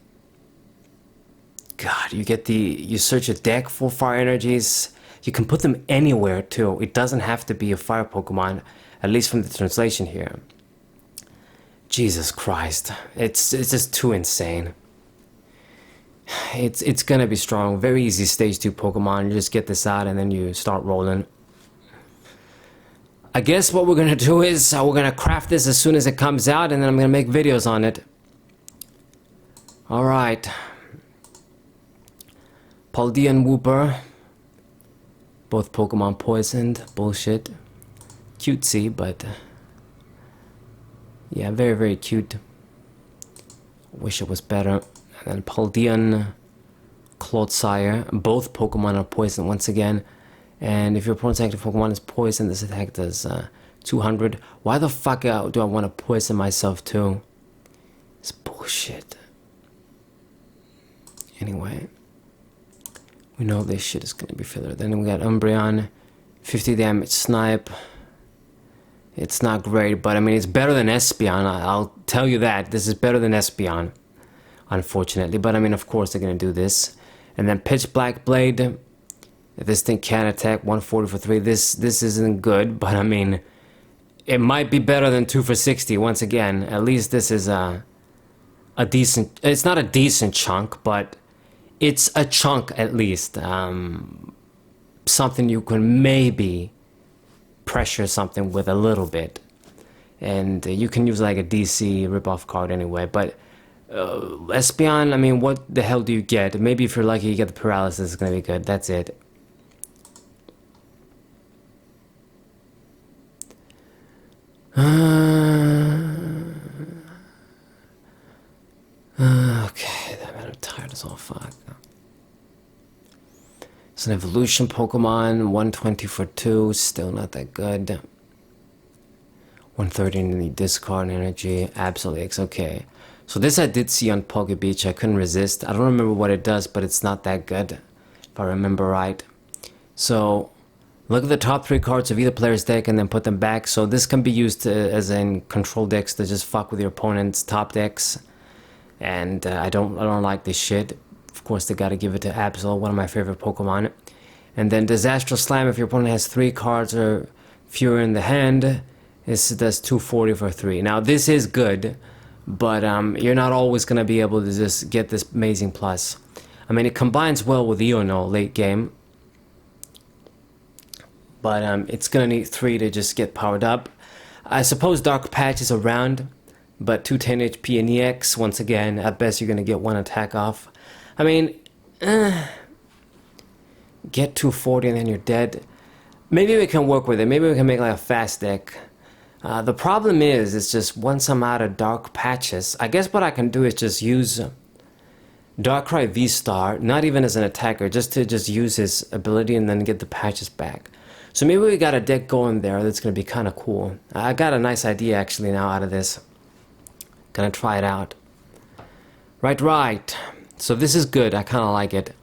God, you search a deck for fire energies. You can put them anywhere too. It doesn't have to be a fire Pokemon, at least from the translation here. Jesus Christ, it's just too insane. It's gonna be strong. Very easy stage 2 Pokemon. You just get this out and then you start rolling. I guess what we're gonna do is we're gonna craft this as soon as it comes out, and then I'm gonna make videos on it. Alright. Paldean Wooper. Both Pokemon poisoned. Bullshit. Cutesy, but yeah, very, very cute. Wish it was better. And Paldean Clodsire. Both Pokemon are poisoned once again. And if your opponent's active Pokemon is poisoned, this attack does 200. Why the fuck do I want to poison myself too? It's bullshit. Anyway. We know this shit is going to be filler. Then we got Umbreon. 50 damage Snipe. It's not great, but I mean, it's better than Espeon. I'll tell you that. This is better than Espeon. Unfortunately, but I mean, of course they're gonna do this. And then Pitch Black Blade. This thing can attack 140 for 3. This isn't good, but I mean, it might be better than 2 for 60. Once again, at least this is a decent. It's not a decent chunk, but it's a chunk at least. Something you can maybe pressure something with a little bit, and you can use like a DC ripoff card anyway. But Espeon, I mean, what the hell do you get? Maybe if you're lucky, you get the paralysis. It's gonna be good. That's it. Okay, I'm tired as all fuck. It's an evolution Pokemon, 120 for 2, still not that good. 130 in the discard energy, absolutely it's okay. So this I did see on Poke Beach, I couldn't resist. I don't remember what it does, but it's not that good, if I remember right. So, look at the top 3 cards of either player's deck and then put them back. So this can be used as in control decks to just fuck with your opponent's top decks. And I don't like this shit. Of course, they gotta give it to Absol, one of my favorite Pokemon. And then Disaster Slam, if your opponent has 3 cards or fewer in the hand, this does 240 for 3. Now, this is good, but you're not always gonna be able to just get this amazing plus. I mean, it combines well with Iono late game, but it's gonna need 3 to just get powered up. I suppose Dark Patch is around, but 210 HP and EX, once again, at best you're gonna get 1 attack off. I mean, get 240 and then you're dead. Maybe we can work with it. Maybe we can make like a fast deck. The problem is, it's just once I'm out of Dark Patches, I guess what I can do is just use Darkrai V-Star, not even as an attacker, just to use his ability and then get the patches back. So maybe we got a deck going there that's going to be kind of cool. I got a nice idea actually now out of this. Gonna try it out. Right. So this is good. I kind of like it.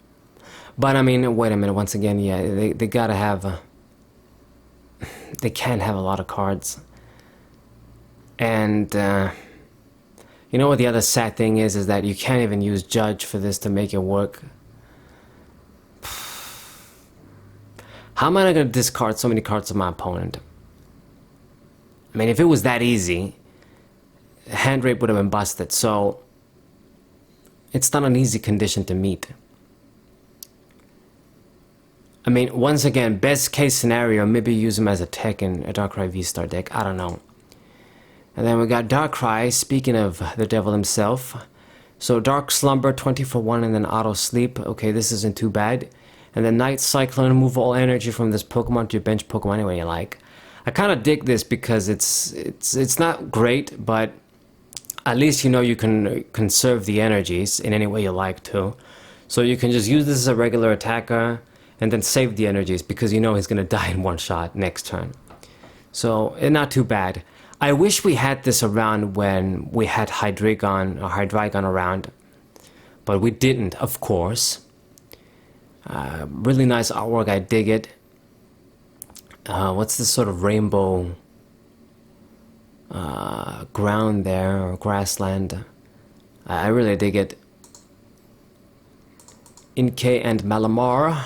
But I mean, wait a minute. Once again, yeah, they gotta have. They can't have a lot of cards. And you know what the other sad thing is that you can't even use Judge for this to make it work. How am I gonna discard so many cards of my opponent? I mean, if it was that easy, hand rate would have been busted. So it's not an easy condition to meet. I mean, once again, best case scenario, maybe use him as a tech in a Darkrai V-Star deck. I don't know. And then we got Darkrai, speaking of the devil himself. So Dark Slumber, 20 for 1, and then Auto Sleep. Okay, this isn't too bad. And then Night Cyclone, move all energy from this Pokemon to your bench Pokemon any way you like. I kind of dig this because it's not great, but at least you know you can conserve the energies in any way you like to. So you can just use this as a regular attacker and then save the energies because you know he's going to die in one shot next turn. So, not too bad. I wish we had this around when we had Hydreigon around, but we didn't, of course. Really nice artwork, I dig it. What's this sort of rainbow ground there, or grassland? I really dig it. Inkay and Malamar.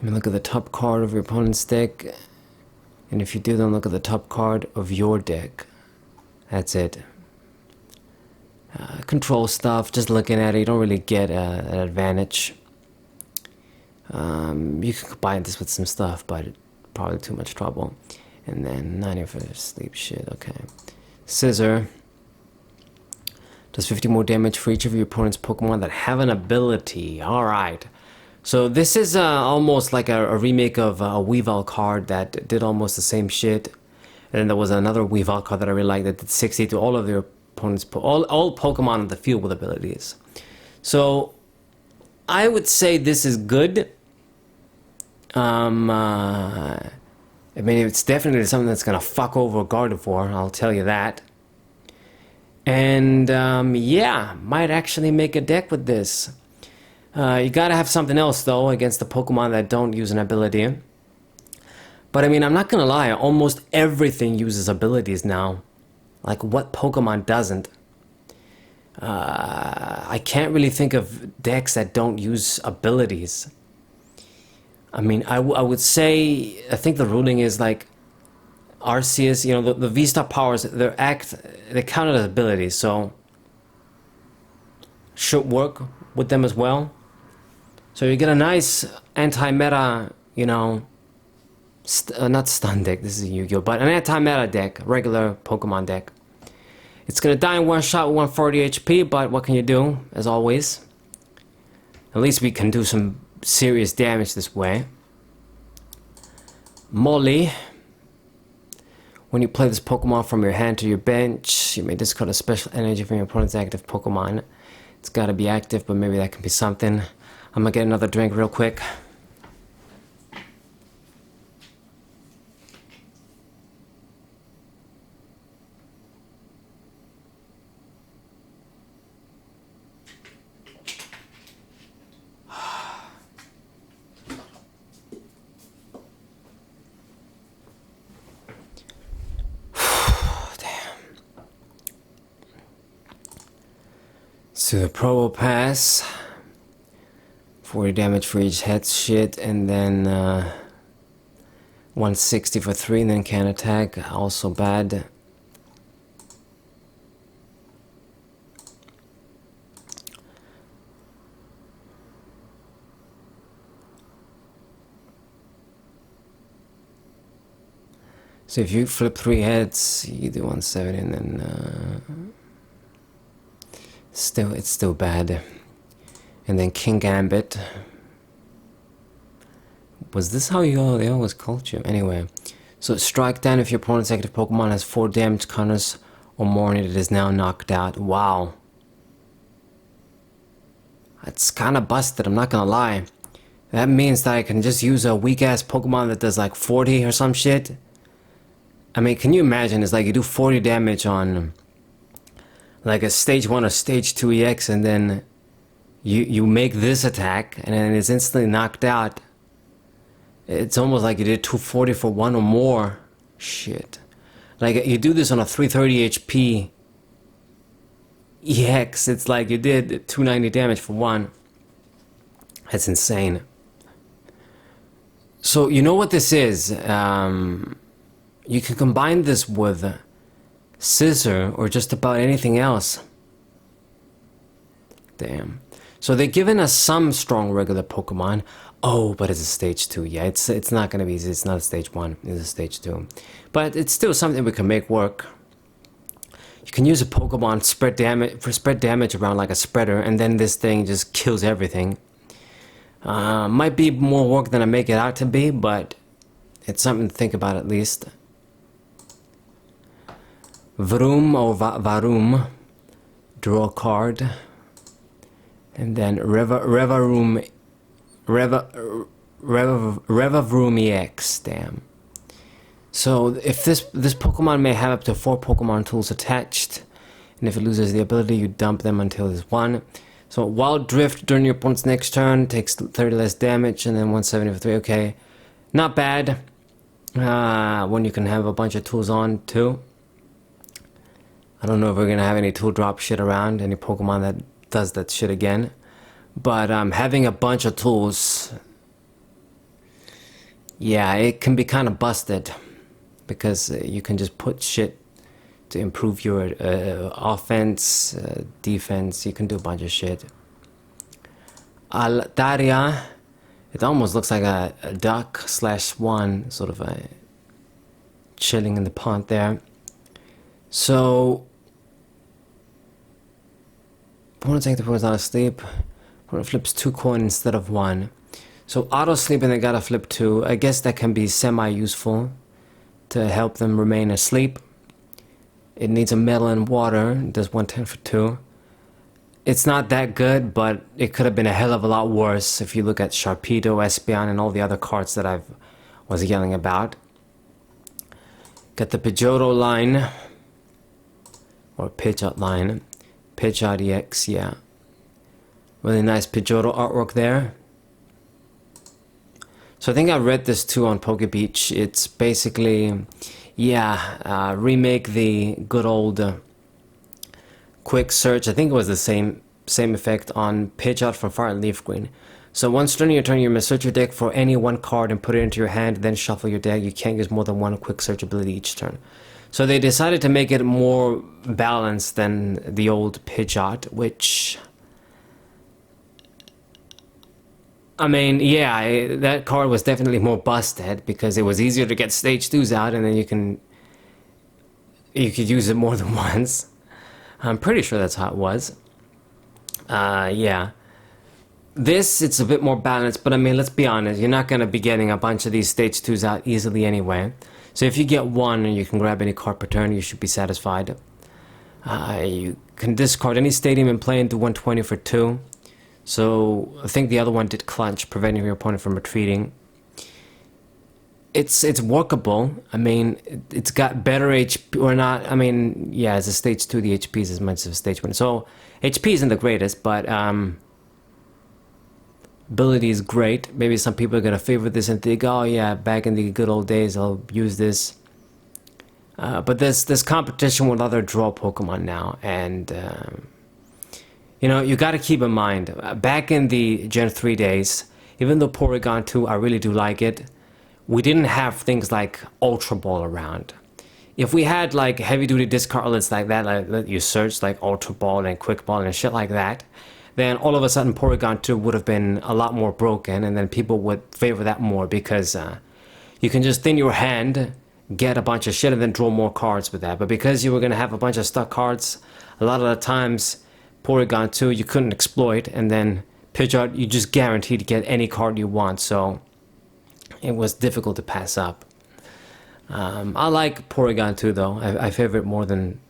I mean, look at the top card of your opponent's deck, and if you do, then look at the top card of your deck. That's it. Control stuff, just looking at it, you don't really get an advantage. You can combine this with some stuff, but probably too much trouble. And then 90 for sleep shit, okay. Scissor. Does 50 more damage for each of your opponent's Pokemon that have an ability. Alright. So this is almost like a remake of a Weavile card that did almost the same shit. And then there was another Weavile card that I really liked that did 60 to all of their opponents, all Pokemon in the field with abilities. So I would say this is good. I mean, it's definitely something that's gonna fuck over Gardevoir, I'll tell you that. And yeah, might actually make a deck with this. You gotta have something else though against the Pokemon that don't use an ability. But I mean, I'm not gonna lie, almost everything uses abilities now. Like, what Pokemon doesn't? I I can't really think of decks that don't use abilities. I mean, I would say, I think the ruling is like Arceus, you know, the V-Star powers, they count as abilities, so should work with them as well. So you get a nice anti-meta, you know, not stun deck, this is Yu-Gi-Oh, but an anti-meta deck, regular Pokemon deck. It's gonna die in one shot with 140 HP, but what can you do, as always? At least we can do some serious damage this way. Molly. When you play this Pokemon from your hand to your bench, you may discard a special energy from your opponent's active Pokemon. It's gotta be active, but maybe that can be something. I'm gonna get another drink real quick. So the Pro Pass, 40 damage for each head shit, and then 160 for 3, and then can attack, also bad. So if you flip 3 heads, you do 170, and then it's still bad. And then King Gambit. Was this how they always called you? Anyway, so strike down if your opponent's active Pokemon has 4 damage counters or more and it is now knocked out. Wow. That's kind of busted, I'm not gonna lie. That means that I can just use a weak ass Pokemon that does like 40 or some shit. I mean, can you imagine? It's like you do 40 damage on like a stage 1 or stage 2 EX, and then you make this attack and then it's instantly knocked out. It's almost like you did 240 for 1 or more. Shit. Like you do this on a 330 HP EX, it's like you did 290 damage for 1. That's insane. So you know what this is? You can combine this with Scissor or just about anything else. Damn. So they're giving us some strong regular Pokemon. Oh, but it's a stage 2. Yeah, it's not gonna be easy. It's not a stage 1. It's a stage 2. But it's still something we can make work. You can use a Pokemon spread damage around like a spreader, and then this thing just kills everything. Might be more work than I make it out to be, but it's something to think about at least. Vroom or Varum, draw a card, and then Revavroom EX, damn. So if this Pokemon may have up to 4 Pokemon tools attached, and if it loses the ability, you dump them until there's 1. So Wild Drift during your opponent's next turn takes 30 less damage, and then 170 for 3, okay. Not bad, when you can have a bunch of tools on too. I don't know if we're gonna have any tool drop shit around, any Pokemon that does that shit again. But having a bunch of tools, yeah, it can be kind of busted. Because you can just put shit to improve your offense, defense, you can do a bunch of shit. Altaria, it almost looks like a duck / swan, sort of chilling in the pond there. So, opponent's active was not asleep. Opponent flips 2 coins instead of 1. So auto sleep and they gotta flip 2. I guess that can be semi-useful to help them remain asleep. It needs a metal and water. It does 110 for 2. It's not that good, but it could have been a hell of a lot worse if you look at Sharpedo, Espeon, and all the other cards that I was yelling about. Got the Pidgeot line, or Pidgeot line. Pidgeot EX, yeah. Really nice Pidgeot artwork there. So I think I read this too on PokeBeach. It's basically, yeah, remake the good old quick search. I think it was the same same effect on Pidgeot from Fire and Leaf Green. So once during your turn, you may search your deck for any one card and put it into your hand, then shuffle your deck. You can't use more than one quick search ability each turn. So they decided to make it more balanced than the old Pidgeot, which... I mean, yeah, that card was definitely more busted because it was easier to get stage 2s out, and then you could use it more than once. I'm pretty sure that's how it was. Yeah. This, it's a bit more balanced, but I mean, let's be honest, you're not going to be getting a bunch of these stage 2s out easily anyway. So if you get one and you can grab any card per turn, you should be satisfied. You can discard any stadium and play into 120 for 2. So I think the other one did clutch, preventing your opponent from retreating. It's workable. I mean, it's got better HP or not. I mean, yeah, as a stage 2, the HP is as much as a stage 1. So HP isn't the greatest, but ability is great. Maybe some people are gonna favor this and think, oh yeah, back in the good old days, I'll use this. But there's competition with other draw Pokemon now, and you know, you got to keep in mind, back in the Gen 3 days, even though Porygon 2, I really do like it, we didn't have things like Ultra Ball around. If we had like heavy-duty discard lists like that, like let you search like Ultra Ball and Quick Ball and shit like that, then all of a sudden Porygon 2 would have been a lot more broken, and then people would favor that more because you can just thin your hand, get a bunch of shit, and then draw more cards with that. But because you were going to have a bunch of stuck cards, a lot of the times Porygon 2 you couldn't exploit, and then Pidgeot you just guaranteed to get any card you want, so it was difficult to pass up. I like Porygon 2 though. I favor it more than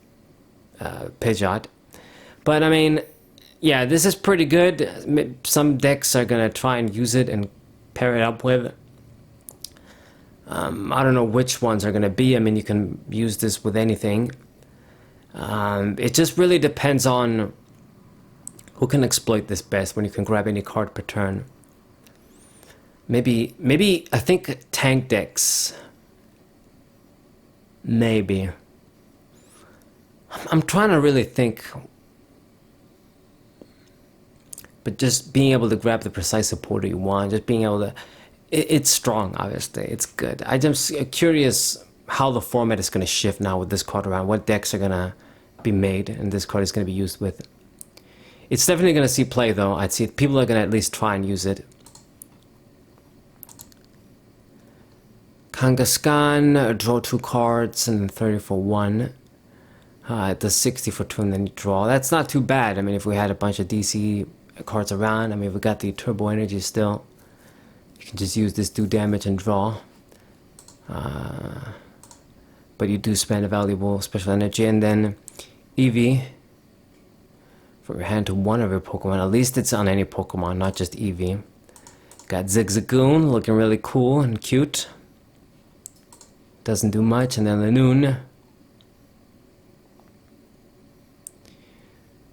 Pidgeot. But I mean, yeah, this is pretty good. Some decks are gonna try and use it and pair it up with. I don't know which ones are gonna be. I mean, you can use this with anything. It just really depends on who can exploit this best when you can grab any card per turn. Maybe I think tank decks. Maybe. I'm trying to really think. But just being able to grab the precise supporter you want, just being able to... It's strong, obviously. It's good. I'm just curious how the format is going to shift now with this card around. What decks are going to be made and this card is going to be used with. It's definitely going to see play, though. I'd see people are going to at least try and use it. Kangaskhan, draw 2 cards and then 30 for 1. It does 60 for 2 and then you draw. That's not too bad. I mean, if we had a bunch of DC cards around, I mean, we got the Turbo Energy still. You can just use this, do damage and draw. But you do spend a valuable special energy, and then Eevee. From your hand to one of your Pokemon. At least it's on any Pokemon, not just Eevee. Got Zigzagoon, looking really cool and cute. Doesn't do much. And then Lanoon.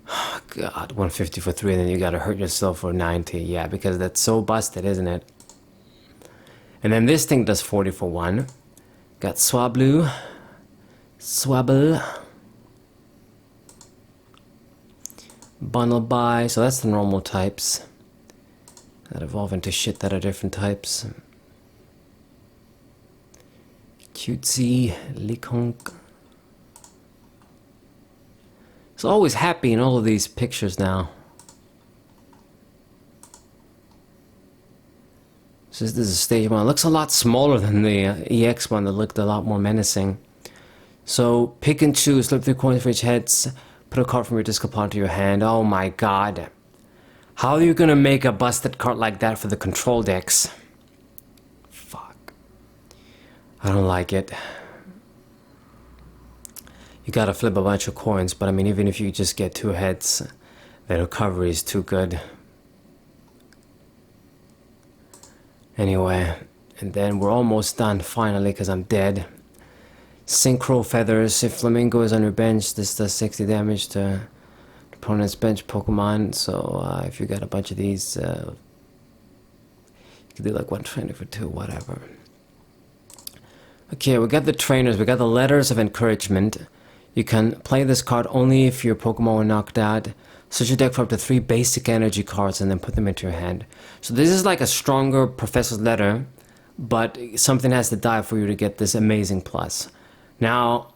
Oh, God, 150 for 3, and then you gotta hurt yourself for 90. Yeah, because that's so busted, isn't it? And then this thing does 40 for 1. Got Swablu. Swabble. Bundle by, so that's the normal types that evolve into shit that are different types. Cutesy, Likonk. It's always happy in all of these pictures now. So this is a stage 1. It looks a lot smaller than the EX one that looked a lot more menacing. So pick and choose, flip 3 coins for each heads. Put a card from your discard pile to your hand. Oh my god. How are you gonna make a busted card like that for the control decks? Fuck. I don't like it. You gotta flip a bunch of coins, but I mean, even if you just get 2 heads, the recovery is too good. Anyway, and then we're almost done finally because I'm dead. Synchro Feathers. If Flamingo is on your bench, this does 60 damage to opponent's bench Pokemon. So if you got a bunch of these, you can do like 120 for 2, whatever. Okay, we got the trainers. We got the letters of encouragement. You can play this card only if your Pokemon were knocked out. Search your deck for up to 3 basic energy cards and then put them into your hand. So this is like a stronger Professor's Letter, but something has to die for you to get this amazing plus. Now,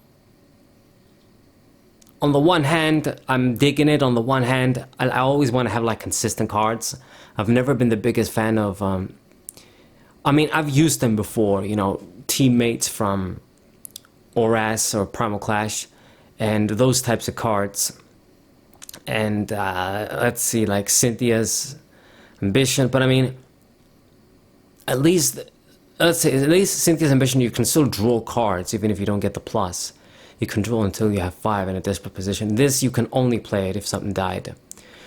on the one hand, I'm digging it. On the one hand, I always want to have like consistent cards. I've never been the biggest fan of, I mean, I've used them before, you know, teammates from Oras or Primal Clash, and those types of cards. And let's see, like Cynthia's Ambition, but I mean, at least, let's say, at least Cynthia's Ambition, you can still draw cards even if you don't get the plus. You can draw until you have 5 in a desperate position. This, you can only play it if something died.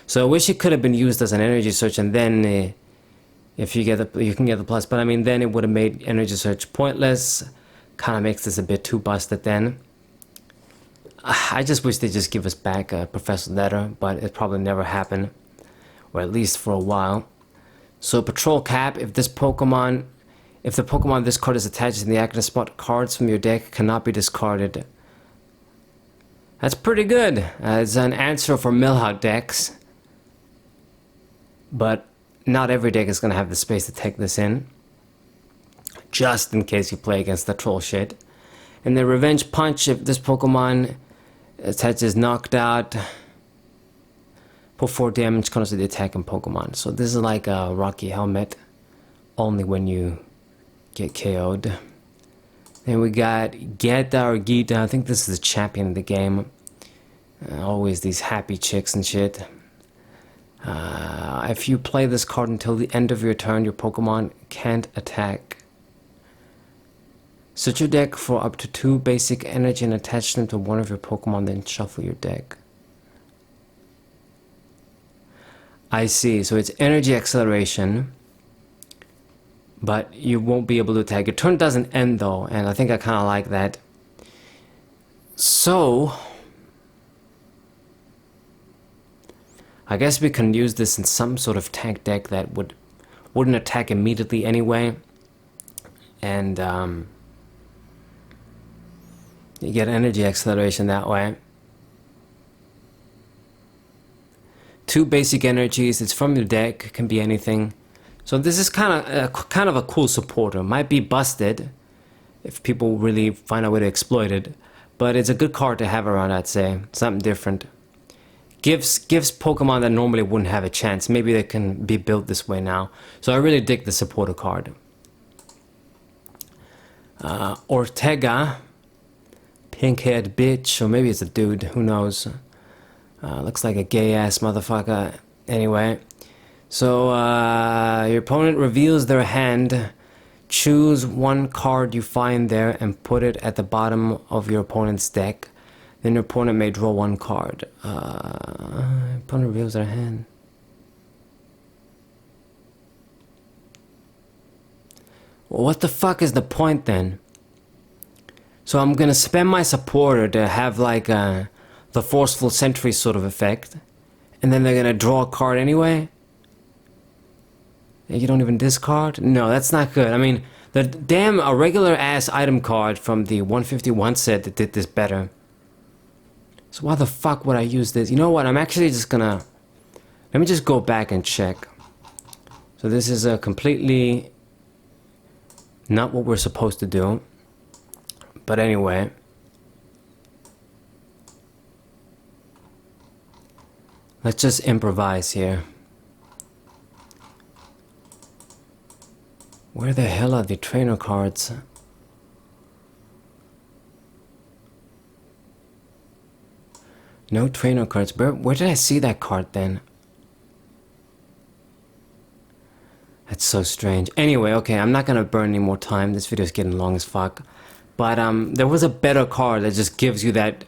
So I wish it could have been used as an energy search, and then if you get the, you can get the plus. But I mean, then it would have made energy search pointless. Kind of makes this a bit too busted then. I just wish they just give us back a Professor's Letter, but it probably never happened, or at least for a while. So Patrol Cap, if the Pokemon this card is attached in the active spot, cards from your deck cannot be discarded. That's pretty good. It's an answer for Millhouse decks, but not every deck is going to have the space to take this in, just in case you play against the troll shit. And then Revenge Punch, if this Pokemon attaches knocked out, put 4 damage comes to the attacking Pokemon. So this is like a Rocky Helmet, only when you get KO'd. Then we got Geta or Gita. I think this is the champion of the game. Always these happy chicks and shit. If you play this card until the end of your turn, your Pokemon can't attack. Search your deck for up to 2 basic energy and attach them to one of your Pokemon, then shuffle your deck. I see, so it's energy acceleration, but you won't be able to attack. Your turn doesn't end though, and I think I kind of like that. So, I guess we can use this in some sort of tank deck that wouldn't attack immediately anyway, and you get energy acceleration that way. 2 basic energies. It's from your deck. It can be anything. So this is kind of a cool supporter. Might be busted if people really find a way to exploit it, but it's a good card to have around. I'd say something different. Gives Pokemon that normally wouldn't have a chance. Maybe they can be built this way now. So I really dig the supporter card. Ortega. Pink-haired bitch, or maybe it's a dude, who knows. Looks like a gay-ass motherfucker. Anyway, so your opponent reveals their hand. Choose 1 card you find there and put it at the bottom of your opponent's deck. Then your opponent may draw 1 card. Opponent reveals their hand. Well, what the fuck is the point then? So I'm gonna spam my supporter to have like the Forceful Sentry sort of effect, and then they're gonna draw a card anyway? You don't even discard? No, that's not good. I mean, the damn a regular ass item card from the 151 set that did this better. So why the fuck would I use this? You know what, I'm actually just gonna... Let me just go back and check. So this is a completely... not what we're supposed to do. But anyway, let's just improvise here. Where the hell are the trainer cards? No trainer cards. Where did I see that card then? That's so strange. Anyway, okay, I'm not gonna burn any more time. This video's getting long as fuck. But there was a better card that just gives you that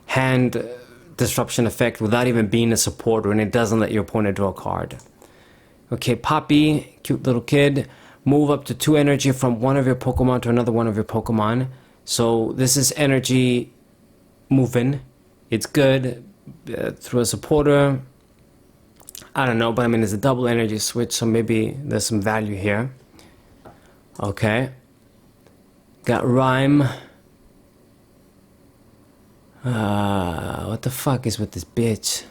hand disruption effect without even being a supporter, and it doesn't let your opponent draw a card. Okay, Poppy, cute little kid. Move up to 2 energy from one of your Pokemon to another one of your Pokemon. So this is energy moving. It's good through a supporter. I don't know, but I mean, it's a double energy switch, so maybe there's some value here. Okay. Got Rhyme. What the fuck is with this bitch?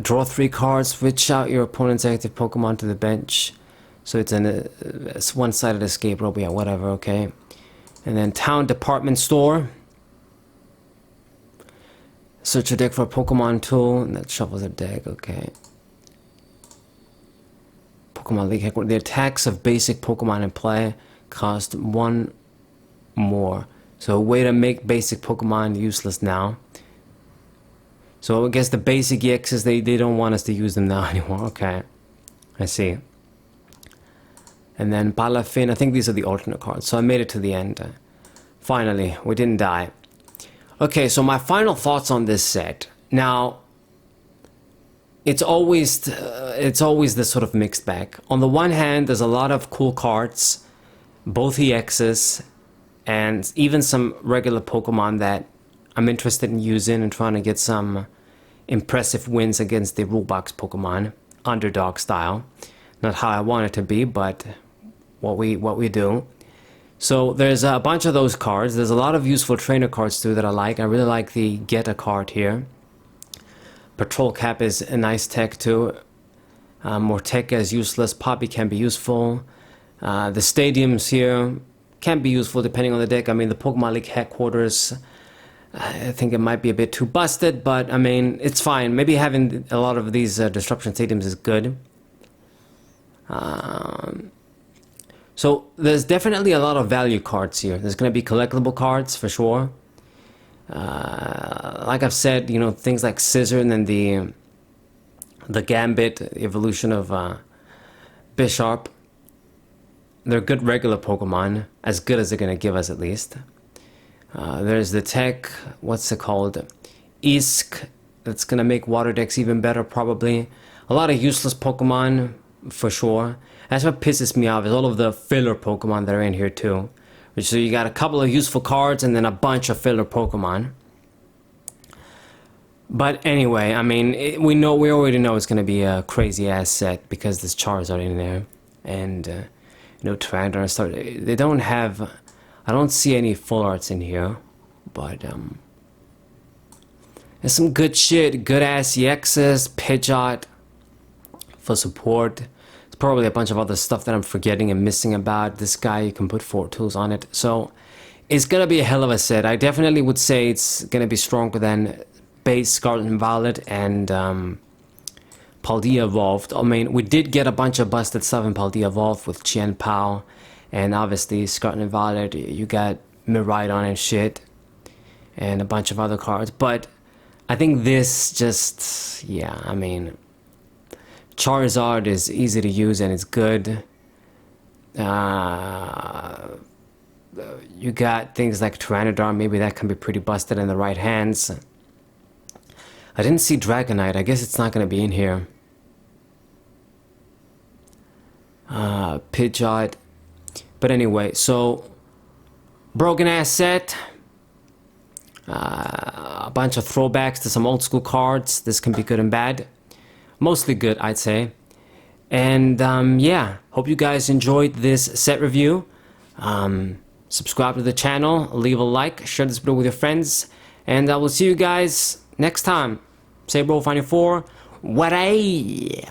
Draw 3 cards, switch out your opponent's active Pokemon to the bench. So it's one-sided escape rope, yeah, whatever, okay. And then Town Department Store. Search your deck for a Pokemon tool, and that shuffles a deck, okay. Pokemon League Headquarters. The attacks of basic Pokemon in play cost 1 more. So a way to make basic Pokemon useless now. So I guess the basic EXs, they don't want us to use them now anymore. Okay, I see. And then Balafin, I think these are the alternate cards. So I made it to the end. Finally, we didn't die. Okay, so my final thoughts on this set. Now, it's always this sort of mixed bag. On the one hand, there's a lot of cool cards, both EXs, and even some regular Pokemon that I'm interested in using and trying to get some impressive wins against the rulebox Pokemon, underdog style. Not how I want it to be, but what we do. So there's a bunch of those cards. There's a lot of useful trainer cards too that I like. I really like the Get a card here. Patrol Cap is a nice tech too. Morteka is useless. Poppy can be useful. The stadiums here can be useful depending on the deck. I mean, the Pokemon League Headquarters, I think it might be a bit too busted, but I mean, it's fine. Maybe having a lot of these Disruption Stadiums is good. So there's definitely a lot of value cards here. There's going to be collectible cards for sure. Like I've said, you know, things like Scissor and then the Gambit, the evolution of Bisharp. They're good regular Pokemon, as good as they're going to give us at least. There's the tech, what's it called? Isk, that's going to make water decks even better probably. A lot of useless Pokemon for sure. That's what pisses me off, is all of the filler Pokemon that are in here too. So you got a couple of useful cards and then a bunch of filler Pokemon. But anyway, I mean, we already know it's going to be a crazy ass set because there's Charizard in there. And, you know, Tyranitar and stuff. They don't have, I don't see any full arts in here. But, there's some good shit, good ass EXs, Pidgeot for support. Probably a bunch of other stuff that I'm forgetting and missing about. This guy, you can put 4 tools on it. So it's gonna be a hell of a set. I definitely would say it's gonna be stronger than base Scarlet and Violet and Paldea Evolved. I mean, we did get a bunch of busted stuff in Paldea Evolved with Chien Pao, and obviously Scarlet and Violet, you got Miraidon and shit, and a bunch of other cards. But I think this just, yeah, I mean, Charizard is easy to use and it's good. You got things like Tyranitar, maybe that can be pretty busted in the right hands. I didn't see Dragonite, I guess it's not going to be in here. Pidgeot. But anyway, so broken ass set. A bunch of throwbacks to some old school cards. This can be good and bad. Mostly good, I'd say. And yeah, hope you guys enjoyed this set review. Subscribe to the channel, leave a like, share this video with your friends, and I will see you guys next time. Saber 94, what a